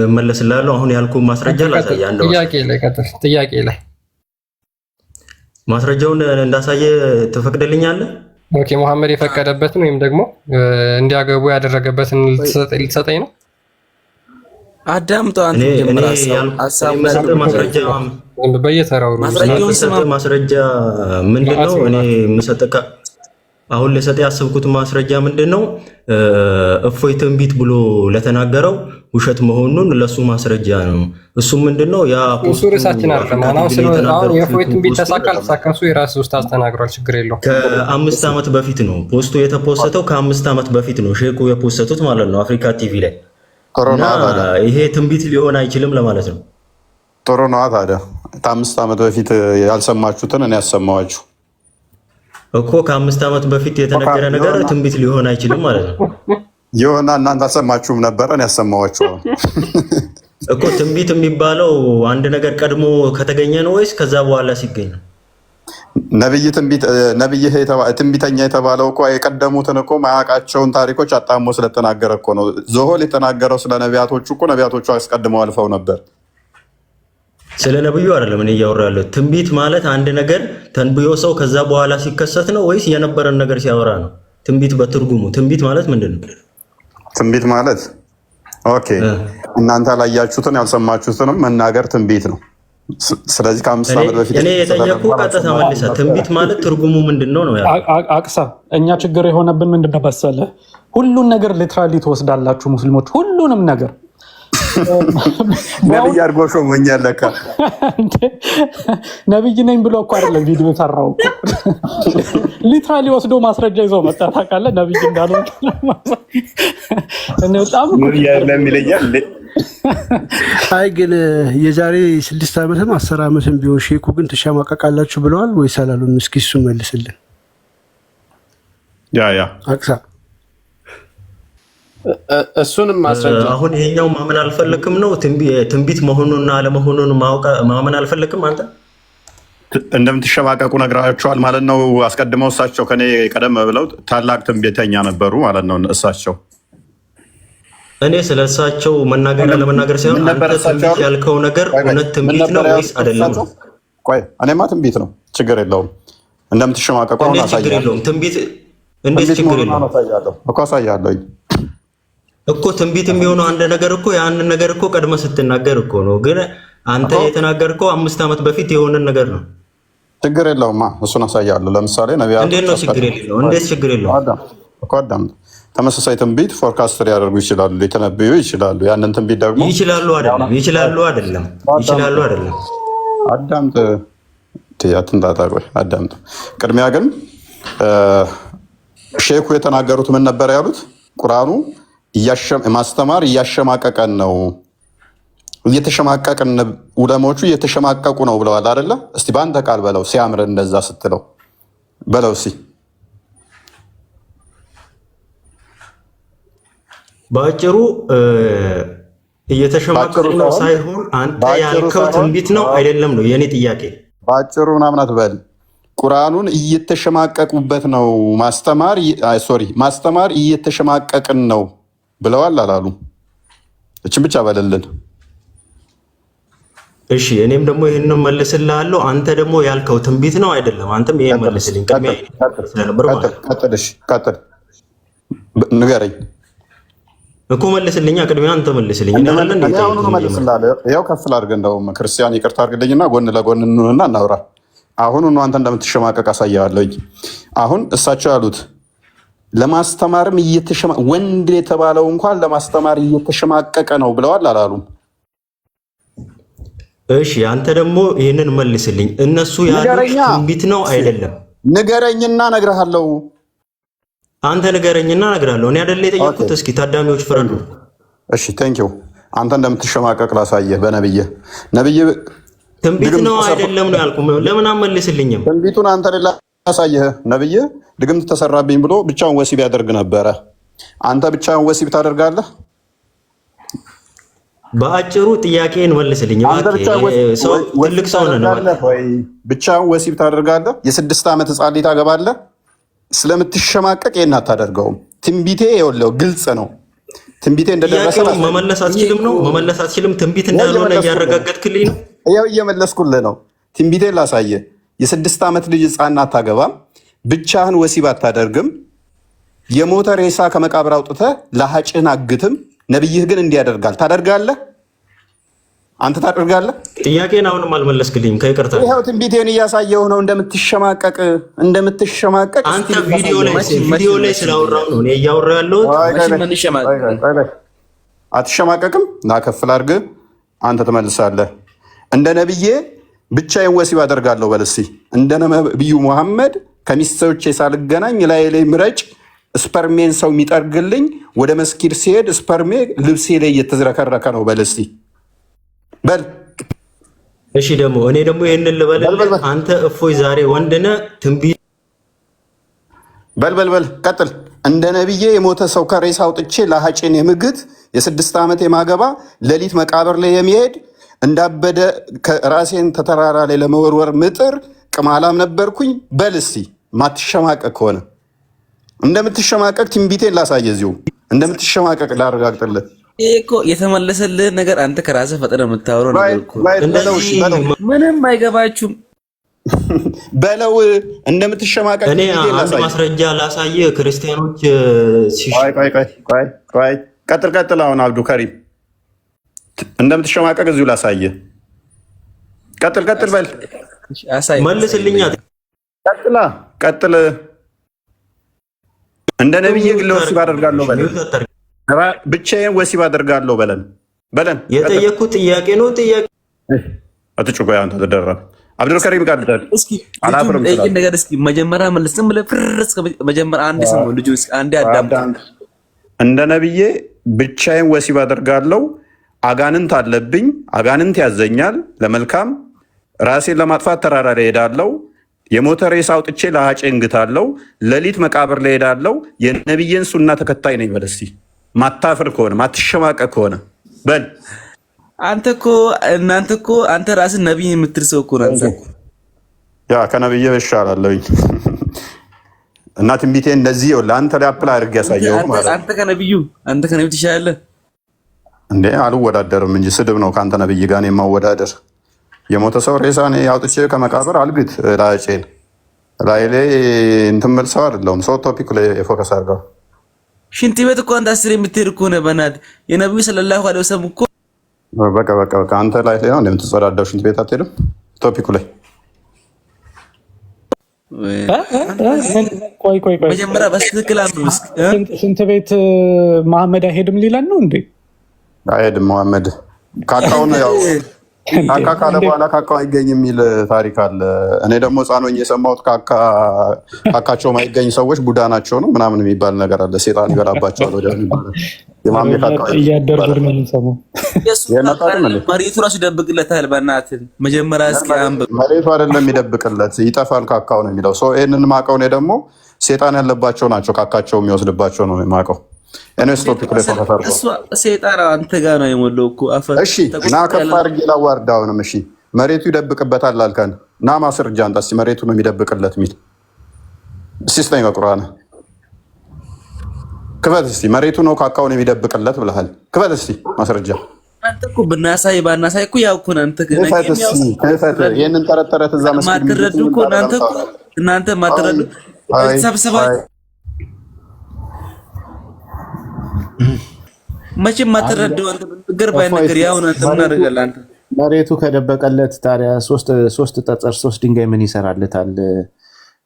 እመለስላለሁ። አሁን ያልኩ ማስረጃ ላሳይ። አንድ ጥያቄ ላይ ማስረጃውን እንዳሳየ ትፈቅድልኛለህ? ኦኬ መሐመድ የፈቀደበትን ወይም ደግሞ እንዲያገቡ ያደረገበትን ልትሰጠኝ ነው? አዳምጠው አንተ ማስረጃ ምንድነው? እኔ የምሰጠው አሁን ለሰጠ ያሰብኩት ማስረጃ ምንድነው? እፎይ ትንቢት ብሎ ለተናገረው ውሸት መሆኑን ለሱ ማስረጃ ነው። እሱ ምንድነው? ያ ፖስቱሪሳችን አርፈማናው ስለዚህ የእፎይ ትንቢት ተሳካልተሳካሱ የራስ ውስጥ አስተናግሯል። ችግር የለውም። ከ5 ዓመት በፊት ነው ፖስቱ የተፖስተው። ከ5 ዓመት በፊት ነው ሼኩ የፖስተቱት ማለት ነው አፍሪካ ቲቪ ላይ። ይሄ ትንቢት ሊሆን አይችልም ለማለት ነው። ጥሩ ነው ታዲያ። ከ5 ዓመት በፊት ያልሰማችሁትን እኔ ያሰማዋችሁ እኮ ከ5 ዓመት በፊት የተነገረ ነገር ትንቢት ሊሆን አይችልም ማለት ነው። ይሁንና እናንተ አልሰማችሁም ነበር፣ እኔ ያሰማዋችሁ እኮ። ትንቢት የሚባለው አንድ ነገር ቀድሞ ከተገኘ ነው ወይስ ከዛ በኋላ ሲገኝ ነው? ነብይ ትንቢተኛ የተባለው እኮ የቀደሙትን እኮ ማያውቃቸውን ታሪኮች አጣሞ ስለተናገረ እኮ ነው። ዞሆል የተናገረው ስለ ነቢያቶቹ እኮ ነቢያቶቹ አስቀድመው አልፈው ነበር። ስለ ነብዩ አይደለም እኔ እያወራ ያለው። ትንቢት ማለት አንድ ነገር ተንብዮ ሰው ከዛ በኋላ ሲከሰት ነው ወይስ የነበረን ነገር ሲያወራ ነው? ትንቢት በትርጉሙ ትንቢት ማለት ምንድን ነው? ትንቢት ማለት ኦኬ እናንተ አላያችሁትን ያልሰማችሁትንም መናገር ትንቢት ነው። ስለዚህ ከ5 ዓመት በፊት እኔ የጠየቁ ቀጥታ መልሳ ትንቢት ማለት ትርጉሙ ምንድነው ነው ያለው። አቅሳ እኛ ችግር የሆነብን ምንድነው መሰለህ? ሁሉን ነገር ሊትራሊ ትወስዳላችሁ ሙስሊሞች፣ ሁሉንም ነገር ነብይ አድርጎ ሾሞኛል ለካ። ነብይ ነኝ ብሎ እኮ አይደለም ቪዲዮ የሰራው። ሊትራሊ ወስዶ ማስረጃ ይዞ መጣ። ታውቃለህ ነብይ እንዳልሆነ እኔ በጣም ለሚለኛል። አይ ግን የዛሬ 6 ዓመትም 10 ዓመትም ቢሆን ሼኩ ግን ተሸማቀቃላችሁ ብለዋል ወይስ አላሉም? እስኪ እሱ መልስልን። ያ አቅሳ እሱንም ማስረጃ አሁን ይሄኛው ማመን አልፈለክም ነው? ትንቢት መሆኑንና አለመሆኑን ማመን አልፈለክም አንተ? እንደምትሸማቀቁ ነግራቸዋል ማለት ነው። አስቀድመው እሳቸው ከኔ ቀደም ብለው ታላቅ ትንቢተኛ ነበሩ ማለት ነው እሳቸው። እኔ ስለ እሳቸው መናገር ለመናገር ሳይሆን አንተ ትንቢት ያልከው ነገር እውነት ትንቢት ነው ወይስ አይደለም? ቆይ እኔማ ትንቢት ነው፣ ችግር የለውም። እንደምትሸማቀቁ አሁን አሳያለሁ። ትንቢት እንዴት ችግር የለውም እኮ አሳያለሁ እኮ። ትንቢት የሚሆነው አንድ ነገር እኮ ያንን ነገር እኮ ቀድመ ስትናገር እኮ ነው። ግን አንተ የተናገርከው 5 ዓመት በፊት የሆነን ነገር ነው። ችግር የለውም፣ እሱን አሳያለሁ። ለምሳሌ ነቢያት እንዴት ነው ችግር የለው? እንዴት ችግር የለው እኮ አዳም ተመሳሳይ ትንቢት ፎርካስት ሊያደርጉ ይችላሉ፣ ሊተነብዩ ይችላሉ። ያንን ትንቢት ደግሞ ይችላሉ አይደለም አዳምጥ፣ አትንጣጣ፣ ቆይ አዳምጥ። ቅድሚያ ግን ሼኩ የተናገሩት ምን ነበር ያሉት? ቁርአኑ ማስተማር እያሸማቀቀን ነው፣ እየተሸማቀቅን ዑለሞቹ እየተሸማቀቁ ነው ብለዋል አይደለ? እስቲ በአንተ ቃል በለው ሲያምር እንደዛ ስትለው በለው እስቲ። በአጭሩ እየተሸማቀቁ ነው ሳይሆን አንተ ያልከው ትንቢት ነው አይደለም ነው የኔ ጥያቄ። በአጭሩ ምናምን አትበል። ቁርአኑን እየተሸማቀቁበት ነው ማስተማር እየተሸማቀቅን ነው ብለዋል አላሉ? እችን ብቻ በልልን። እሺ እኔም ደግሞ ይሄንን መልስልሃለሁ። አንተ ደግሞ ያልከው ትንቢት ነው አይደለም? አንተም ይሄን መልስልኝ። ቅድሚያ ስለነበር ማለት ቀጥል። እሺ ቀጥል፣ ንገረኝ እኮ መልስልኛ። ቅድሚያ አንተ መልስልኝ። አሁን መልስልሃለሁ። ያው ከፍ ላድርግ፣ እንደውም ክርስቲያን ይቅርታ አድርግልኝና ጎን ለጎን እንሆንና እናውራ። አሁን ነው አንተ እንደምትሸማቀቅ አሳያለሁ። አሁን እሳቸው ያሉት ለማስተማርም ወንድ የተባለው እንኳን ለማስተማር እየተሸማቀቀ ነው ብለዋል አላሉም? እሺ አንተ ደግሞ ይህንን መልስልኝ። እነሱ ያሉት ትንቢት ነው አይደለም? ንገረኝና እነግርሃለሁ። አንተ ንገረኝና እነግርሃለሁ። እኔ አይደለ የጠየኩት? እስኪ ታዳሚዎች ፍረዱ። እሺ ቴንኪው። አንተ እንደምትሸማቀቅ ላሳየህ በነብይ ትንቢት ነው አይደለም ነው ያልኩ። ለምን አመልስልኝም? ትንቢቱን አንተ ላሳየህ። ነብይ ድግምት ተሰራብኝ ብሎ ብቻውን ወሲብ ያደርግ ነበረ። አንተ ብቻውን ወሲብ ታደርጋለህ? በአጭሩ ጥያቄን መልስልኝ። ትልቅ ሰው ነህ ወይ? ብቻውን ወሲብ ታደርጋለህ? የ6 ዓመት ህፃን ልጅ ታገባለህ? ስለምትሸማቀቅ ይሄን አታደርገውም። ትንቢቴ ይኸውልህ ግልጽ ነው። ትንቢቴ እንደደረሰ መመለስ አትችልም ነው? መመለስ አትችልም? ትንቢት እንዳልሆነ እያረጋገጥክልኝ ነው። ያው እየመለስኩልህ ነው። ትንቢቴን ላሳየህ። የ6 ዓመት ልጅ ህፃን አታገባም። ብቻህን ወሲብ አታደርግም። የሞተ ሬሳ ከመቃብር አውጥተህ ለሐጭህን አግትም። ነብይህ ግን እንዲያደርጋል። ታደርጋለህ? አንተ ታደርጋለህ? ጥያቄን አሁንም አልመለስክልኝም። ከይቅርታ ይኸው ትንቢቴን እያሳየሁ ነው። እንደምትሸማቀቅ አንተ ቪዲዮ ላይ ስላወራሁ ነው እኔ እያወራሁ ያለሁት። አትሸማቀቅም? ናከፍል አድርግ። አንተ ትመልሳለህ። እንደ ነብዬ ብቻዬን ወሲብ አደርጋለሁ በል እስኪ። እንደ ነብዩ መሐመድ ከሚስቶቼ ሳልገናኝ ላይ ምረጭ ስፐርሜን ሰው የሚጠርግልኝ ወደ መስጊድ ሲሄድ ስፐርሜ ልብሴ ላይ እየተዝረከረከ ነው በል እስኪ በል። እሺ ደግሞ እኔ ደግሞ ይሄንን ልበል። አንተ እፎይ ዛሬ ወንድ ነህ ትንቢት በል ቀጥል። እንደ ነብዬ የሞተ ሰው ከሬሳ አውጥቼ ለሐጭን የምግት የ6 ዓመት የማገባ ሌሊት መቃብር ላይ የሚሄድ እንዳበደ ራሴን ተተራራ ላይ ለመወርወር ምጥር ቅማላም ነበርኩኝ በል እስኪ። ማትሸማቀቅ ከሆነ እንደምትሸማቀቅ ትንቢቴን ላሳየ። እዚሁ እንደምትሸማቀቅ ላረጋግጥልህ። ይሄ እኮ የተመለሰልህ ነገር አንተ ከራስህ ፈጥረህ የምታወራው ነገር እኮ ምንም አይገባችሁም። በለው እንደምትሸማቀቅ እኔ አንድ ማስረጃ ላሳየ። ክርስቲያኖች ቆይ ቀጥል። አሁን አብዱ ከሪም እንደምትሸማቀቅ እዚሁ ላሳየ። ቀጥል በል መልስልኛ። ቀጥል። እንደ ነብዬ ግን ወሲብ አደርጋለሁ በለን። ብቻዬን ወሲብ አደርጋለሁ በለን። የጠየኩት ጥያቄ ነው። ጥያቄ አትጩቆ አንተ ተደራ አብዱልከሪም ጋር እስኪ ነገር እስኪ መጀመሪያ መልስ። ዝም ብለህ ፍርስ መጀመሪያ አንድ ስሙ ልጁ አንዴ አዳምጥ። እንደ ነብዬ ብቻዬን ወሲብ አደርጋለሁ። አጋንንት አለብኝ። አጋንንት ያዘኛል ለመልካም። ራሴን ለማጥፋት ተራራ ላይ ሄዳለሁ። የሞተ ሬሳ አውጥቼ ለሐጭ እንግታለሁ። ሌሊት መቃብር ላይ ሄዳለሁ። የነብዬን ሱና ተከታይ ነኝ በል እስኪ። ማታፍር ከሆነ ማትሸማቀቅ ከሆነ በል። እናንተ እኮ አንተ ራስህ ነብይ የምትል ሰው እኮ ነው። ያ ከነብዬ እሻላለሁኝ እና ትንቢቴ እንደዚህ ለአንተ ላይ አፕላይ አድርጌ ያሳየው ማለት አንተ ከነብዩ ትሻላለህ እንዴ? አልወዳደርም እንጂ ስድብ ነው ከአንተ ነብይ ጋር የማወዳደር። የሞተ ሰው ሬሳ እኔ አውጥቼ ከመቃብር አልግት ላጬን ላይ እንትን መልሰው አይደለሁም። ሰው ቶፒክ ላይ ፎከስ አድርገው። ሽንት ቤት እኮ አንተ 10 የምትሄድ እኮ ነህ። በእናትህ የነብዩ ሰለላሁ ዐለይሂ ወሰለም እኮ በቃ አንተ ላይ ነው እንደምትጸዳዳው። ሽንት ቤት አትሄድም? ቶፒኩ ላይ ቆይ መጀመሪያ በትክክል ሽንት ቤት መሐመድ አይሄድም ሊለን ነው እንዴ? አይሄድም መሐመድ ካካውን ያው ካካ ካለ በኋላ ካካው አይገኝ የሚል ታሪክ አለ። እኔ ደግሞ ሕፃን ሆኜ የሰማሁት ካካቸው ማይገኝ ሰዎች ቡዳ ናቸው ነው ምናምን የሚባል ነገር አለ። ሴጣን ይገላባቸዋል ወዲያ የሚባለው እያደረጉ ነው የሚሰማው። መሬቱ ራሱ ይደብቅለታል። በእናትህ መጀመሪያ እስኪ አንብብ። መሬቱ አይደለም ይደብቅለት፣ ይጠፋል ካካው ነው የሚለው ሰው። ይህንን ማቀው እኔ ደግሞ ሴጣን ያለባቸው ናቸው ካካቸው የሚወስድባቸው ነው ማቀው። ሴጣን አንተ ጋር ነው የሞላው እኮ አፈር። እሺ ና ከፍ አድርጌ ላዋርድ አሁንም። እሺ መሬቱ ይደብቅበታል አልከን። ና ማስረጃ አንተ እስኪ መሬቱ ነው የሚደብቅለት የሚል እስኪ ስጠኝ በቁርአን። ክፈት እስቲ። መሬቱ ነው ካካውን የሚደብቅለት ብለሃል። ክፈት እስቲ ማስረጃ። አንተ እኮ ብናሳይ ባናሳይ እኮ ያው እኮ አንተ ይህንን ተረተረት እዛ ማትረዱ እኮ እናንተ ማትረዱ ሰብስባ መቼም ማትረዱ አንተ ነገር ባይነገር ያው አንተ ምን አደረጋለህ አንተ? መሬቱ ከደበቀለት ታዲያ ሶስት ጠጠር 3 ድንጋይ ምን ይሰራለታል?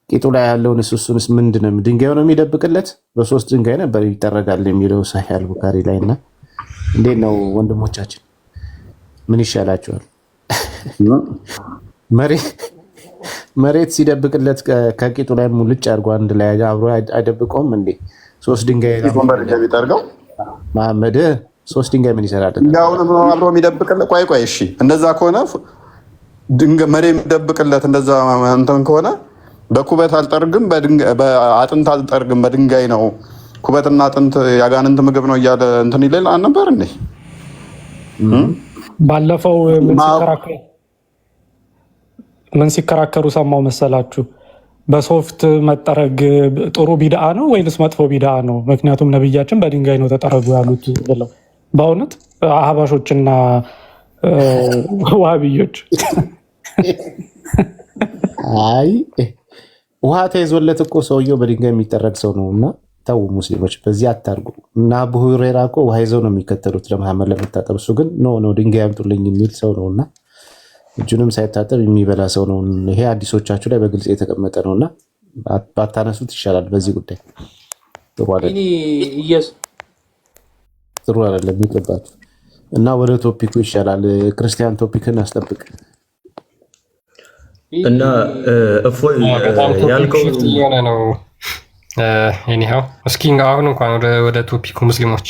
ቂጡ ላይ ያለውን እሱንስ ምንድነው? ድንጋዩ ነው የሚደብቅለት? በ3 ድንጋይ ነበር ይጠረጋል የሚለው ሰሂህ አልቡኻሪ ላይና እንዴት ነው ወንድሞቻችን? ምን ይሻላችኋል? መሬት ሲደብቅለት ከቂጡ ላይ ሙልጭ አድርጎ አንድ ላይ አብሮ አይደብቀውም እንዴ? 3 ድንጋይ ነው መሐመድ 3 ድንጋይ ምን ይሰራል? ድንጋዩንም አብሮ የሚደብቅለት። ቆይ እሺ፣ እንደዛ ከሆነ መሬት የሚደብቅለት እንደዛ እንትን ከሆነ በኩበት አልጠርግም በአጥንት አልጠርግም በድንጋይ ነው ኩበትና አጥንት ያጋንንት ምግብ ነው እያለ እንትን ይላል አልነበር እንዴ? ባለፈው ምን ሲከራከሩ ሰማው መሰላችሁ? በሶፍት መጠረግ ጥሩ ቢድአ ነው ወይንስ መጥፎ ቢድአ ነው? ምክንያቱም ነብያችን በድንጋይ ነው ተጠረጉ ያሉት ብለው። በእውነት አህባሾችና ዋሃብዮች አይ ውሃ ተይዞለት እኮ ሰውየው በድንጋይ የሚጠረግ ሰው ነው። እና ተው ሙስሊሞች በዚህ አታርጉ። እና አቡ ሁረይራ እኮ ውሃ ይዘው ነው የሚከተሉት ለመሐመድ ለመታጠብ። እሱ ግን ኖ ድንጋይ አምጡልኝ የሚል ሰው ነው እና እጁንም ሳይታጠብ የሚበላ ሰው ነው። ይሄ አዲሶቻችሁ ላይ በግልጽ የተቀመጠ ነው እና ባታነሱት ይሻላል። በዚህ ጉዳይ ጥሩ አይደለም ይቅርባችሁ እና ወደ ቶፒኩ ይሻላል። ክርስቲያን ቶፒክን አስጠብቅ እና እፎይ ያልከው የሆነ ነው። ኤኒሃው እስኪ አሁን እንኳን ወደ ቶፒኩ ሙስሊሞች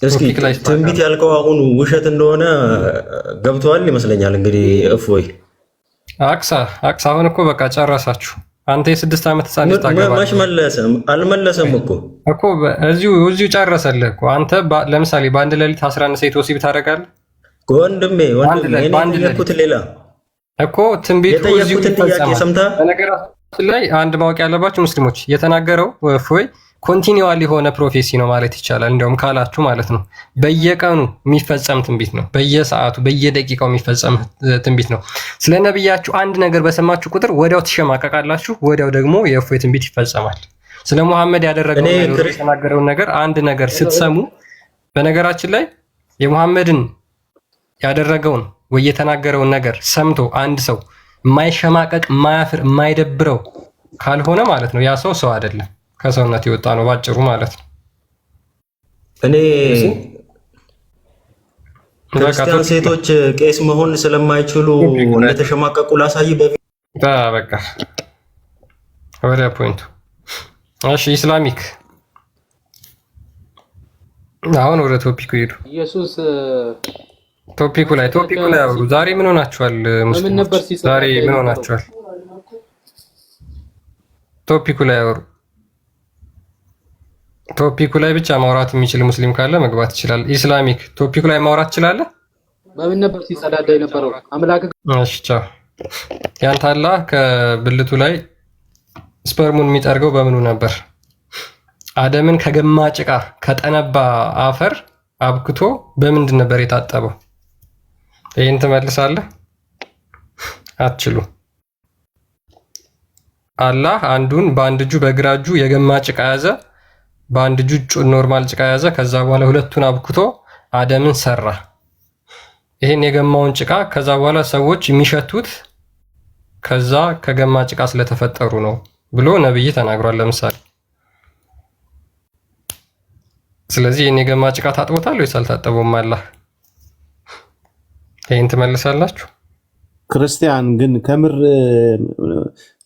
እስኪ ትንቢት ያልከው አሁን ውሸት እንደሆነ ገብተዋል ይመስለኛል። እንግዲህ እፎይ አክሳ አሁን እኮ በቃ ጨረሳችሁ። አንተ የ6 ዓመት ህፃን ልጅ ታገባለህ። አልመለሰም እኮ እዚሁ ጨረሰልህ እኮ። አንተ ለምሳሌ በአንድ ሌሊት 11 ሴት ወሲብ ታደርጋለህ ወንድሜ እኔ የኩት ሌላ እኮ ትንቢቱ እዚሁ ይፈጸማል። በነገራችን ላይ አንድ ማወቅ ያለባችሁ ሙስሊሞች የተናገረው እፎይ ኮንቲኒዋል የሆነ ፕሮፌሲ ነው ማለት ይቻላል። እንዲያውም ካላችሁ ማለት ነው በየቀኑ የሚፈጸም ትንቢት ነው። በየሰዓቱ በየደቂቃው የሚፈጸም ትንቢት ነው። ስለ ነብያችሁ አንድ ነገር በሰማችሁ ቁጥር ወዲያው ትሸማቀቃላችሁ። ወዲያው ደግሞ የእፎይ ትንቢት ይፈጸማል። ስለ ሙሐመድ ያደረገው ነገር የተናገረውን ነገር አንድ ነገር ስትሰሙ፣ በነገራችን ላይ የሙሐመድን ያደረገውን ወይ የተናገረውን ነገር ሰምቶ አንድ ሰው የማይሸማቀቅ የማያፍር የማይደብረው ካልሆነ ማለት ነው ያ ሰው አይደለም፣ ከሰውነት የወጣ ነው ባጭሩ ማለት ነው። እኔ ክርስቲያን ሴቶች ቄስ መሆን ስለማይችሉ እንደተሸማቀቁ ላሳይ በቃ ወደ ፖይንቱ። እሺ ኢስላሚክ አሁን ወደ ቶፒኩ ሄዱ። ኢየሱስ ቶፒኩ ላይ አውሩ። ዛሬ ምን ሆናችኋል ሙስሊሞች? ዛሬ ምን ሆናችኋል? ቶፒኩ ላይ አውሩ። ቶፒኩ ላይ ብቻ ማውራት የሚችል ሙስሊም ካለ መግባት ይችላል። ኢስላሚክ ቶፒኩ ላይ ማውራት ይችላል። በምን ነበር ሲጸዳዳ የነበረው? አምላክ እሺ ቻው። ያንተ አላህ ከብልቱ ላይ ስፐርሙን የሚጠርገው በምኑ ነበር? አደምን ከገማ ጭቃ ከጠነባ አፈር አብክቶ በምንድን ነበር የታጠበው? ይሄን ትመልሳለህ? አትችሉ። አላህ አንዱን በአንድ እጁ በግራ እጁ የገማ ጭቃ ያዘ፣ በአንድ እጁ ኖርማል ጭቃ ያዘ። ከዛ በኋላ ሁለቱን አብክቶ አደምን ሰራ። ይሄን የገማውን ጭቃ ከዛ በኋላ ሰዎች የሚሸቱት ከዛ ከገማ ጭቃ ስለተፈጠሩ ነው ብሎ ነብይ ተናግሯል። ለምሳሌ ስለዚህ ይሄን የገማ ጭቃ ታጥቦታል ወይስ አልታጠበውም? አላህ ይሄን ትመልሳላችሁ? ክርስቲያን ግን ከምር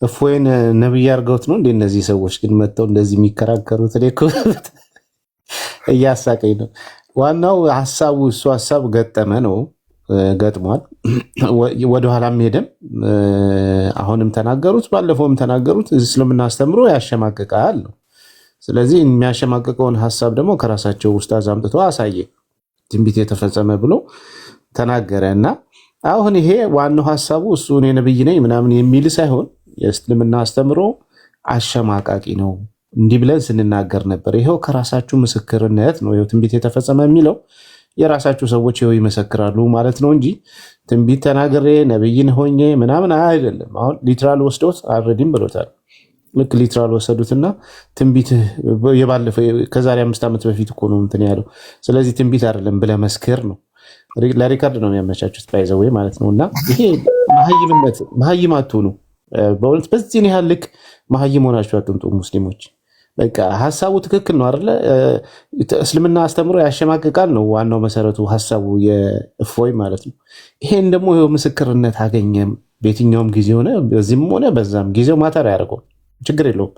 እፎይን ነብይ አድርገውት ነው እንዴ? እነዚህ ሰዎች ግን መጥተው እንደዚህ የሚከራከሩት እኔ እኮ እያሳቀኝ ነው። ዋናው ሀሳቡ እሱ ሀሳብ ገጠመ ነው ገጥሟል። ወደኋላም ሄደም አሁንም ተናገሩት፣ ባለፈውም ተናገሩት። እስልምና አስተምሮ ያሸማቅቃል ነው። ስለዚህ የሚያሸማቅቀውን ሀሳብ ደግሞ ከራሳቸው ኡስታዝ አምጥቶ አሳየ። ትንቢት የተፈጸመ ብሎ ተናገረ እና አሁን ይሄ ዋናው ሀሳቡ እሱ እኔ ነብይ ነኝ ምናምን የሚል ሳይሆን የእስልምና አስተምሮ አሸማቃቂ ነው፣ እንዲህ ብለን ስንናገር ነበር። ይኸው ከራሳችሁ ምስክርነት ነው ይኸው ትንቢት የተፈጸመ የሚለው የራሳችሁ ሰዎች ይኸው ይመሰክራሉ ማለት ነው እንጂ ትንቢት ተናግሬ ነብይን ሆኜ ምናምን አይደለም። አሁን ሊትራል ወስዶት አልሬዲም ብሎታል። ልክ ሊትራል ወሰዱትና ትንቢት የባለፈው ከዛሬ 5 ዓመት በፊት እኮ ነው እንትን ያለው። ስለዚህ ትንቢት አይደለም ብለህ መስክር ነው። ለሪካርድ ነው የሚያመቻቹት ባይዘው ማለት ነውና ይሄ መሀይም አትሁኑ። በእውነት በዚህ ያህል ልክ መሀይም ሆናችሁ አትምጡ ሙስሊሞች። በቃ ሀሳቡ ትክክል ነው አይደለ? እስልምና አስተምሮ ያሸማቅቃል ነው ዋናው መሰረቱ ሀሳቡ የእፎይ ማለት ነው። ይሄን ደግሞ ይኸው ምስክርነት አገኘም። በየትኛውም ጊዜ ሆነ በዚህም ሆነ በዛም ጊዜው ማተር ያደርገው ችግር የለውም።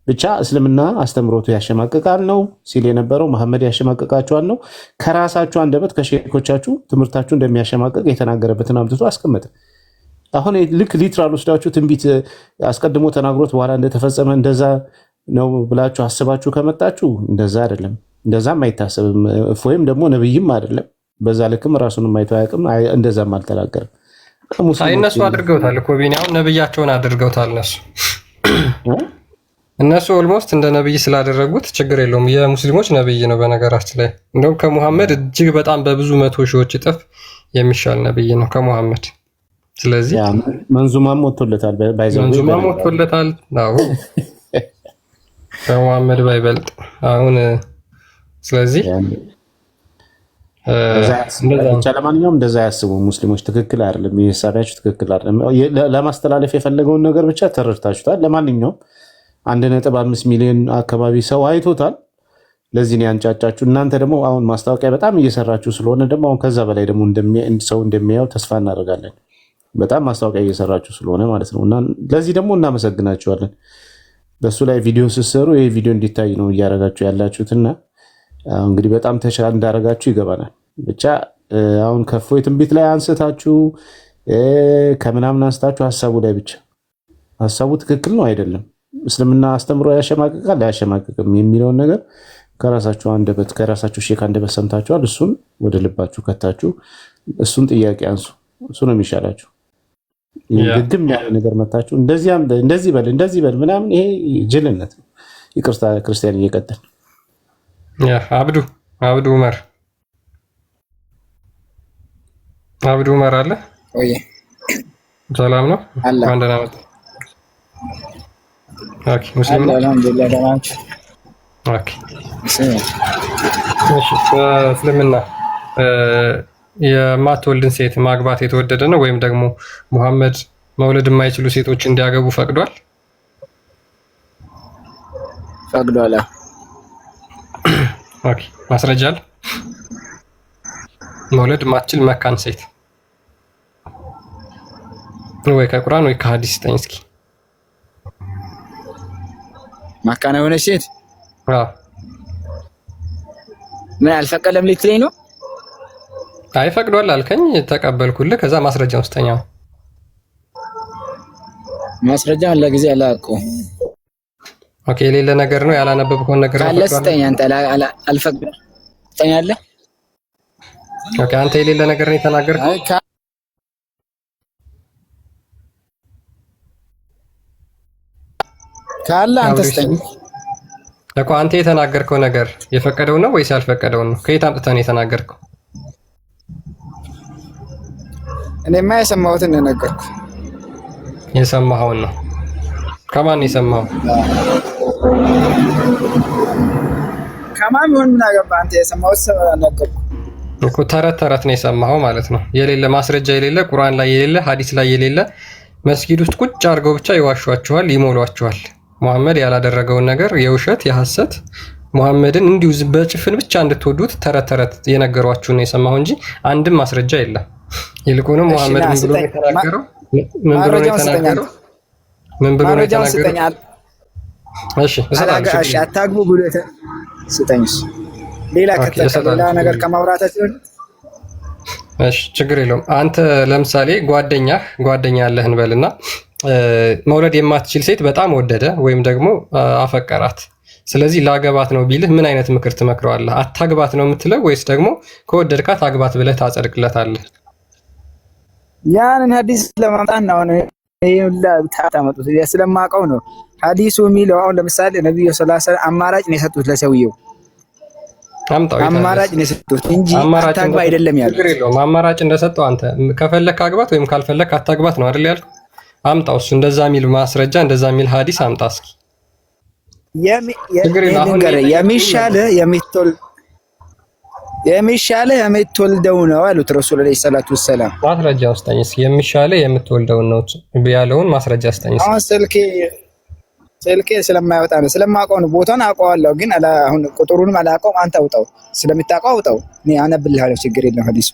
ብቻ እስልምና አስተምሮቱ ያሸማቅቃል ነው ሲል የነበረው መሐመድ ያሸማቅቃቸዋል ነው። ከራሳችሁ አንደበት ከሼኮቻችሁ ትምህርታችሁ እንደሚያሸማቅቅ የተናገረበትን አምጥቶ አስቀመጠ። አሁን ልክ ሊትራል ወስዳችሁ ትንቢት አስቀድሞ ተናግሮት በኋላ እንደተፈጸመ እንደዛ ነው ብላችሁ አስባችሁ ከመጣችሁ እንደዛ አይደለም፣ እንደዛም አይታሰብም። ወይም ደግሞ ነብይም አይደለም፣ በዛ ልክም ራሱንም አይቶ አያውቅም፣ እንደዛም አልተናገረም። እነሱ አድርገውታል እኮ ቢኒያም ነብያቸውን አድርገውታል። እነሱ ኦልሞስት እንደ ነብይ ስላደረጉት ችግር የለውም። የሙስሊሞች ነብይ ነው በነገራችን ላይ እንደውም ከሙሐመድ እጅግ በጣም በብዙ 100 ሺዎች እጥፍ የሚሻል ነብይ ነው ከሙሐመድ። ስለዚህ መንዙማም ወጥቶለታል፣ መንዙማም ወጥቶለታል። አዎ ከሙሐመድ ባይበልጥ አሁን። ስለዚህ ለማንኛውም እንደዛ ያስቡ ሙስሊሞች። ትክክል አይደለም፣ የሳቢያችሁ ትክክል አይደለም። ለማስተላለፍ የፈለገውን ነገር ብቻ ተረድታችሁታል። ለማንኛውም 1.5 ሚሊዮን አካባቢ ሰው አይቶታል። ለዚህ ነው ያንጫጫችሁ። እናንተ ደግሞ አሁን ማስታወቂያ በጣም እየሰራችሁ ስለሆነ ደግሞ አሁን ከዛ በላይ ደግሞ ሰው እንደሚያየው ተስፋ እናደርጋለን። በጣም ማስታወቂያ እየሰራችሁ ስለሆነ ማለት ነው እና ለዚህ ደግሞ እናመሰግናችኋለን። በሱ ላይ ቪዲዮ ስትሰሩ ይሄ ቪዲዮ እንዲታይ ነው እያደረጋችሁ ያላችሁትና እንግዲህ በጣም ተሻለ እንዳደረጋችሁ ይገባናል። ብቻ አሁን ከእፎይ ትንቢት ላይ አንስታችሁ ከምናምን አንስታችሁ ሀሳቡ ላይ ብቻ ሀሳቡ ትክክል ነው አይደለም፣ እስልምና አስተምሮ ያሸማቅቃል አያሸማቅቅም የሚለውን ነገር ከራሳችሁ አንደበት ከራሳችሁ ሼክ አንደበት ሰምታችኋል። እሱን ወደ ልባችሁ ከታችሁ እሱን ጥያቄ አንሱ። እሱ ነው የሚሻላችሁ። ግግም ያለ ነገር መታችሁ እንደዚህ በል ምናምን ይሄ ጅልነት ነው። ይቅርታ ክርስቲያን እየቀጠል አብዱ ዑመር አለ ወይ? ሰላም ነው አለ። አንደና መጣ። ኦኬ ሙስሊም ነው። አልሐምዱሊላህ ደህና ናችሁ? ኦኬ እሺ። እስልምና የማትወልድን ሴት ማግባት የተወደደ ነው ወይም ደግሞ ሙሐመድ መውለድ የማይችሉ ሴቶች እንዲያገቡ ፈቅዷል? ፈቅዷል። ኦኬ ማስረጃ አለ? መውለድ ማትችል መካን ሴት ወይ ከቁርአን ወይ ከሐዲስ ስጠኝ እስኪ። መካን የሆነች ሴት ምን አልፈቀደም ልትለኝ ነው? አይ ፈቅዷል አልከኝ፣ ተቀበልኩልህ። ከዛ ማስረጃውን ስጠኝ። ማስረጃውን ለጊዜ አላውቀውም። ኦኬ የሌለ ነገር ነው ያላነበብከውን ነገር ካለ ስጠኝ። አንተ አልፈቅድም ትጠኛለህ። ኦኬ አንተ የሌለ ነገር ነው የተናገርከው። ካለ አንተ ስጠኝ እኮ። አንተ የተናገርከው ነገር የፈቀደው ነው ወይስ ያልፈቀደው ነው? ከየት አምጥተህ ነው የተናገርከው? እኔማ የሰማሁትን ነው ነገርኩ። የሰማኸውን ነው? ከማን የሰማኸው? ከማን ምን አገባህ አንተ? የሰማሁት ነገርኩ እኮ። ተረት ነው የሰማኸው ማለት ነው። የሌለ ማስረጃ የሌለ ቁርአን ላይ የሌለ ሐዲስ ላይ የሌለ መስጊድ ውስጥ ቁጭ አድርገው ብቻ ይዋሿቸዋል፣ ይሞሏቸዋል። ሙሐመድ ያላደረገውን ነገር የውሸት የሐሰት ሙሐመድን እንዲሁ በጭፍን ብቻ እንድትወዱት ተረት የነገሯችሁ ነው የሰማኸው እንጂ አንድም ማስረጃ የለም። ይልቁንም ሙሐመድ ምን ብሎ የተናገረው? ምን ብሎ የተናገረው? እሺ አታግቡ ብሎ ስጠኝስ ሌላ ነገር ከማውራታችን። እሺ ችግር የለውም። አንተ ለምሳሌ ጓደኛ ያለህ እንበልና መውለድ የማትችል ሴት በጣም ወደደ ወይም ደግሞ አፈቀራት። ስለዚህ ላገባት ነው ቢልህ ምን አይነት ምክር ትመክረዋለህ? አታግባት ነው የምትለው ወይስ ደግሞ ከወደድካት አግባት ብለህ ታጸድቅለታለህ? ያንን ሐዲስ ለማምጣት ነው ይሁላ ታጣመጡት ስለማውቀው ነው። ሐዲሱ የሚለው አሁን ለምሳሌ ነብዩ ሰለላሁ ዐለይሂ ወሰለም አማራጭ ነው የሰጡት ለሰውየው አማራጭ ነው የሰጡት እንጂ አታግባ አይደለም ያሉት። ችግር የለውም አማራጭ እንደሰጠው አንተ ከፈለክ አግባት ወይም ካልፈለክ አታግባት ነው አይደል ያልከው? አምጣው እሱ እንደዛ የሚል ማስረጃ እንደዛ የሚል ሐዲስ አምጣ እስኪ። የሚሻለ የምትወልደው ነው አሉት ረሱል አለይሂ ሰላቱ ወሰላም። ማስረጃ ውስጠኝ እስኪ የሚሻለ የምትወልደው ነው ያለውን ማስረጃ ውስጠኝ እስኪ። አሁን ስልኬ ስለማይወጣ ነው ስለማውቀው ነው። ቦታውን አውቀዋለሁ ግን አሁን ቁጥሩንም አላውቀውም። አንተ አውጣው ስለምታውቀው አውጣው፣ እኔ አነብልሃለሁ። ችግር የለም ሐዲሱ።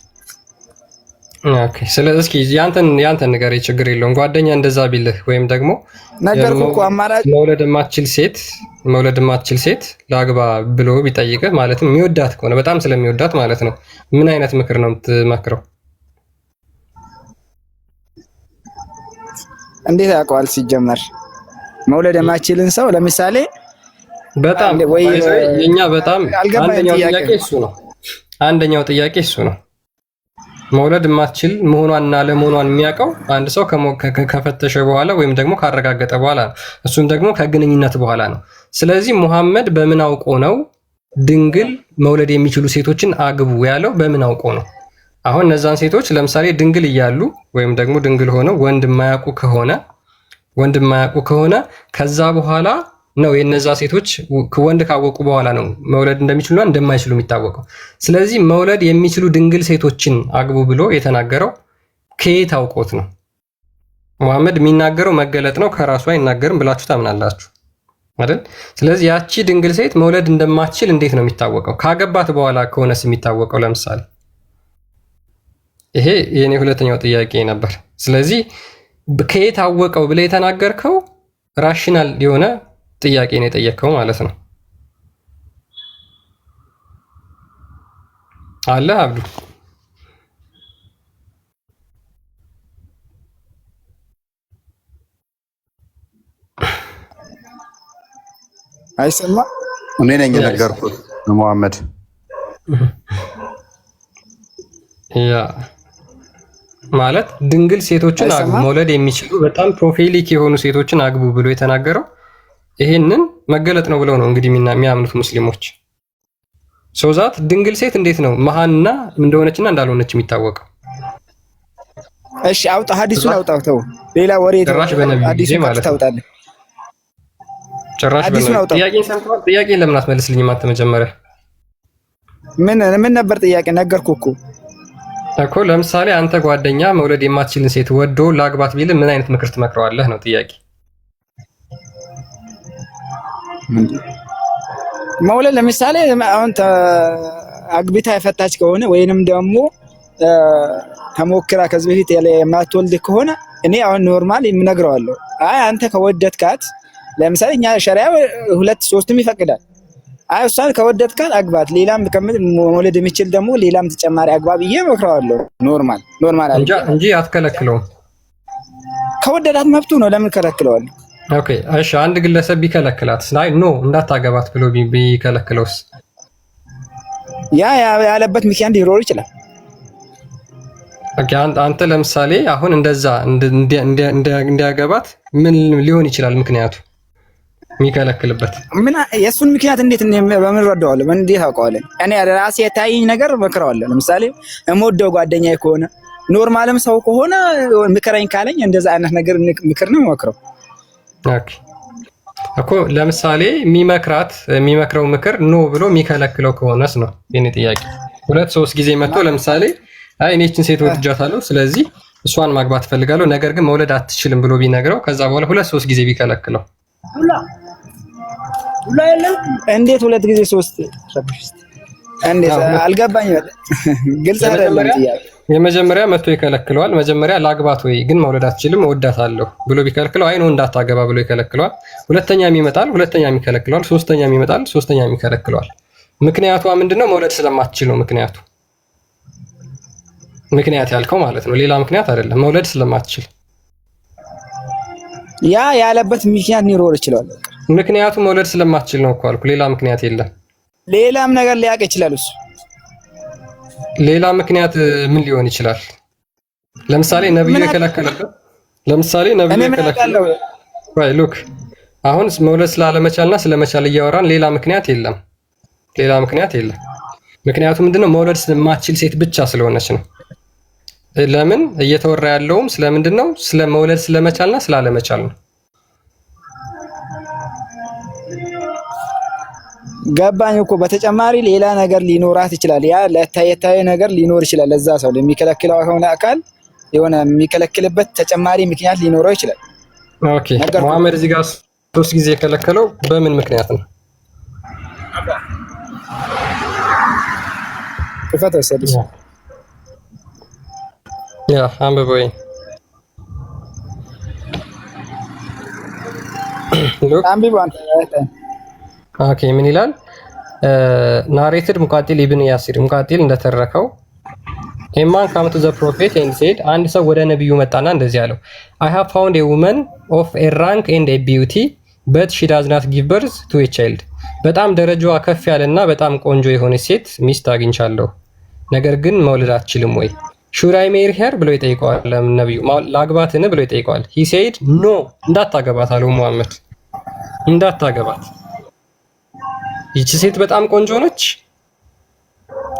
ኦኬ ስለዚህ እስኪ ያንተን ንገረኝ። ችግር የለውም ጓደኛ እንደዛ ቢልህ ወይም ደግሞ ነገርኩህ እኮ አማራጭ መውለድ የማትችል ሴት ላግባ ብሎ ቢጠይቅህ ማለትም የሚወዳት ከሆነ በጣም ስለሚወዳት ማለት ነው ምን አይነት ምክር ነው የምትመክረው? እንዴት ያውቀዋል ሲጀመር? መውለድ የማይችልን ሰው ለምሳሌ በጣም የኛ በጣም አንደኛው ጥያቄ እሱ ነው። መውለድ የማትችል መሆኗንና ለመሆኗን የሚያውቀው አንድ ሰው ከፈተሸ በኋላ ወይም ደግሞ ካረጋገጠ በኋላ ነው። እሱም ደግሞ ከግንኙነት በኋላ ነው። ስለዚህ ሙሐመድ በምን አውቆ ነው ድንግል መውለድ የሚችሉ ሴቶችን አግቡ ያለው? በምን አውቆ ነው? አሁን እነዛን ሴቶች ለምሳሌ ድንግል እያሉ ወይም ደግሞ ድንግል ሆነው ወንድ የማያውቁ ከሆነ ከዛ በኋላ ነው የነዛ ሴቶች ወንድ ካወቁ በኋላ ነው መውለድ እንደሚችሉና እንደማይችሉ የሚታወቀው። ስለዚህ መውለድ የሚችሉ ድንግል ሴቶችን አግቡ ብሎ የተናገረው ከየት አውቆት ነው? ሙሐመድ የሚናገረው መገለጥ ነው፣ ከራሱ አይናገርም ብላችሁ ታምናላችሁ አይደል? ስለዚህ ያቺ ድንግል ሴት መውለድ እንደማትችል እንዴት ነው የሚታወቀው? ካገባት በኋላ ከሆነስ የሚታወቀው? ለምሳሌ ይሄ የኔ ሁለተኛው ጥያቄ ነበር። ስለዚህ ከየት አወቀው ብለህ የተናገርከው ራሽናል የሆነ ጥያቄ ነው የጠየቅከው ማለት ነው። አለ አብዱ አይሰማ እኔ ነኝ የነገርኩት ሙሐመድ። ያ ማለት ድንግል ሴቶችን አግቡ መውለድ የሚችሉ በጣም ፕሮፌሊክ የሆኑ ሴቶችን አግቡ ብሎ የተናገረው ይሄንን መገለጥ ነው ብለው ነው እንግዲህ የሚያምኑት ሙስሊሞች። ሶዛት ድንግል ሴት እንዴት ነው መሃንና እንደሆነችና እንዳልሆነች የሚታወቀው? እሺ አውጣ ሐዲሱን አውጣው። ተው ሌላ ወሬ ጭራሽ በነብዩ ማለት ታውጣለህ። ጭራሽ በነብዩ ጥያቄ ለምን አትመልስልኝም አንተ? መጀመሪያ ምን ነበር ጥያቄ? ነገርኩህ እኮ ለምሳሌ አንተ ጓደኛ መውለድ የማትችልን ሴት ወዶ ላግባት ቢል ምን አይነት ምክር ትመክረዋለህ ነው ጥያቄ። መውለድ ለምሳሌ አሁን አግብታ የፈታች ከሆነ ወይንም ደግሞ ተሞክራ ከዚህ በፊት የማትወልድ ከሆነ እኔ አሁን ኖርማል የምነግረዋለሁ። አይ አንተ ከወደድካት ለምሳሌ እኛ ሸሪዓ 2-3ም ይፈቅዳል። አይ እሷን ከወደድካት አግባት፣ ሌላም መውለድ የሚችል ደግሞ ሌላም ተጨማሪ አግባ ብዬ እመክረዋለሁ። ኖርማል እንጂ አትከለክለውም። ከወደዳት መብቱ ነው፣ ለምን ከለክለዋለሁ? ኦኬ እሺ አንድ ግለሰብ ቢከለክላት አይ ኖ እንዳታገባት ብሎ ቢከለክለውስ? ያ ያለበት ምክንያት ሊኖር ይችላል። ኦኬ አንተ ለምሳሌ አሁን እንደዛ እንዲያገባት ምን ሊሆን ይችላል ምክንያቱ የሚከለክልበት? ምን የሱን ምክንያት እንዴት በምን ረዳዋለሁ? እንዴት አውቀዋለሁ? እኔ ራሴ የታየኝ ነገር መክረዋለሁ። ለምሳሌ የምወደው ጓደኛዬ ከሆነ ኖርማልም ሰው ከሆነ ምክረኝ ካለኝ እንደዛ አይነት ነገር ምክር ነው መክረው። ኦኬ እኮ ለምሳሌ የሚመክረው ምክር ኖ ብሎ የሚከለክለው ከሆነስ ነው የኔ ጥያቄ። 2-3 ጊዜ መጥቶ ለምሳሌ አይ እኔ እቺን ሴት ወድጃታለሁ ስለዚህ እሷን ማግባት ፈልጋለሁ ነገር ግን መውለድ አትችልም ብሎ ቢነግረው ከዛ በኋላ 2-3 ጊዜ ቢከለክለው እንዴት 2 ጊዜ 3 እንዴት አልገባኝም። ግልጽ አይደለም ጥያቄ። የመጀመሪያ መጥቶ ይከለክለዋል። መጀመሪያ ላግባት ወይ ግን መውለድ አትችልም እወዳታለሁ ብሎ ቢከለክለው አይ ነው እንዳታገባ ብሎ ይከለክለዋል። ሁለተኛም ይመጣል፣ ሁለተኛም ይከለክለዋል። ሶስተኛም ይመጣል፣ ሶስተኛም ይከለክለዋል። ምክንያቷ ምንድነው? መውለድ ስለማትችል ነው ምክንያት ያልከው ማለት ነው። ሌላ ምክንያት አይደለም፣ መውለድ ስለማትችል። ያ ያለበት ምክንያት ሊኖር ይችላል። ምክንያቱ መውለድ ስለማትችል ነው እኮ አልኩ። ሌላ ምክንያት የለም። ሌላም ነገር ሊያውቅ ይችላል እሱ። ሌላ ምክንያት ምን ሊሆን ይችላል? ለምሳሌ ነብዩ የከለከለበት ለምሳሌ ነብዩ የከለከለው ወይ ሉክ አሁን መውለድ ስላለመቻልና ስለመቻል እያወራን ሌላ ምክንያት የለም። ምክንያቱ ምንድነው? መውለድ ስለማትችል ሴት ብቻ ስለሆነች ነው። ለምን እየተወራ ያለውም ስለምንድነው? ስለ መውለድ ስለመቻልና ስላለመቻል ነው። ገባኝ እኮ በተጨማሪ ሌላ ነገር ሊኖራት ይችላል። ያ ለታየታየ ነገር ሊኖር ይችላል። ለዛ ሰው ለሚከለክለው ሆነ አካል የሆነ የሚከለክልበት ተጨማሪ ምክንያት ሊኖረው ይችላል። ኦኬ መሐመድ እዚህ ጋር 3 ጊዜ የከለከለው በምን ምክንያት ነው? ክፈት ወሰድሽ ያ አንበበይ አንብባን ኦኬ ምን ይላል? ናሬትድ ሙቃቲል ኢብን ያሲር ሙቃቲል እንደተረከው ኤማን ካም ቱ ዘ ፕሮፌት ኤንድ ሴድ አንድ ሰው ወደ ነብዩ መጣና እንደዚህ አለው I have found a woman of a rank and a beauty but she does not give birth to a child በጣም ደረጃዋ ከፍ ያለና በጣም ቆንጆ የሆነች ሴት ሚስት አግኝቻለሁ ነገር ግን መውለድ አትችልም ወይ should I marry her ብሎ ይጠይቀዋል ነብዩ ላግባትን ብሎ ይጠይቀዋል he said no እንዳታገባት አለው ሙሐመድ እንዳታገባት ይቺ ሴት በጣም ቆንጆ ነች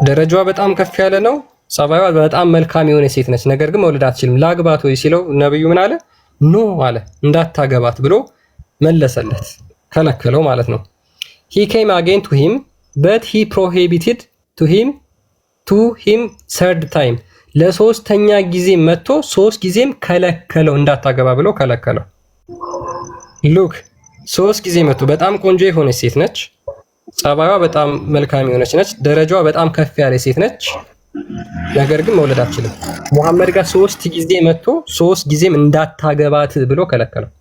ደረጃዋ በጣም ከፍ ያለ ነው ጸባይዋ በጣም መልካም የሆነ ሴት ነች ነገር ግን መውለድ አትችልም ላግባት ወይ ሲለው ነብዩ ምን አለ ኖ አለ እንዳታገባት ብሎ መለሰለት ከለከለው ማለት ነው he came again to him but he prohibited to him third time ለሶስተኛ ጊዜ መጥቶ 3 ጊዜም ከለከለው እንዳታገባ ብሎ ከለከለው ሉክ 3 ጊዜ መጥቶ በጣም ቆንጆ የሆነች ሴት ነች ጸባይዋ በጣም መልካም የሆነች ነች ደረጃዋ በጣም ከፍ ያለ ሴት ነች ነገር ግን መውለድ አትችልም ሙሐመድ ጋር 3 ጊዜ መጥቶ 3 ጊዜም እንዳታገባት ብሎ ከለከለው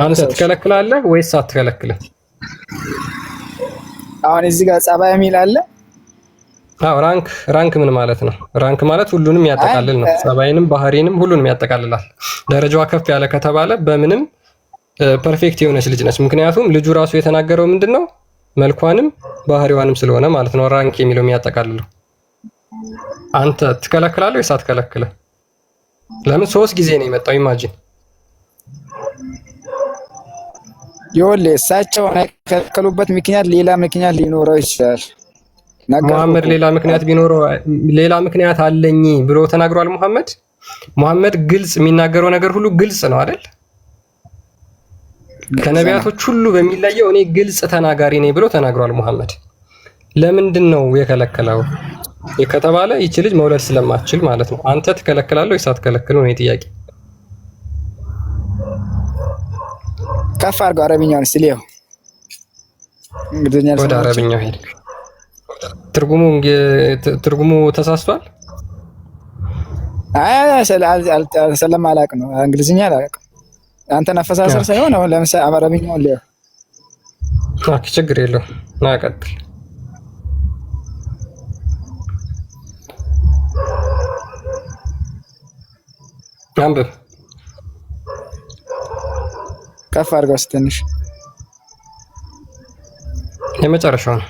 አንተ ትከለክላለህ ወይስ አትከለክልም አሁን እዚህ ጋር ጸባይ የሚል አለ አዎ ራንክ ምን ማለት ነው ራንክ ማለት ሁሉንም ያጠቃልል ነው ጸባይንም ባህሪንም ሁሉንም ያጠቃልላል ደረጃዋ ከፍ ያለ ከተባለ በምንም ፐርፌክት የሆነች ልጅ ነች ምክንያቱም ልጁ ራሱ የተናገረው ምንድነው መልኳንም ባህሪዋንም ስለሆነ ማለት ነው ራንክ የሚለው የሚያጠቃልለው አንተ ትከለክላለህ ወይስ አትከለክልም ለምን 3 ጊዜ ነው የመጣው ኢማጂን ይወል እሳቸው ከለከሉበት ምክንያት ሌላ ምክንያት ሊኖረው ይችላል ሙሐመድ ሌላ ምክንያት ቢኖረው ሌላ ምክንያት አለኝ ብሎ ተናግሯል ሙሐመድ ግልጽ የሚናገረው ነገር ሁሉ ግልጽ ነው አይደል ከነቢያቶች ሁሉ በሚለየው እኔ ግልጽ ተናጋሪ ነኝ ብሎ ተናግሯል ሙሐመድ ለምንድን ነው የከለከለው ከተባለ ይቺ ልጅ መውለድ ስለማትችል ማለት ነው አንተ ትከለክላለህ ወይስ አትከለክልም ነው ጥያቄ ከፍ አድርገው አረብኛውን ስሊው እንግዲህ ወደ አረብኛው ሄድ ትርጉሙ ተሳስቷል ስለማላውቅ ነው እንግሊዝኛ አላውቅም አንተ ነፈሳሰር ሳይሆን አሁን ለምሳሌ አረብኛውን ሊያ ችግር የለውም ና ቀጥል አንብብ ከፍ አድርገው ትንሽ የመጨረሻው ነው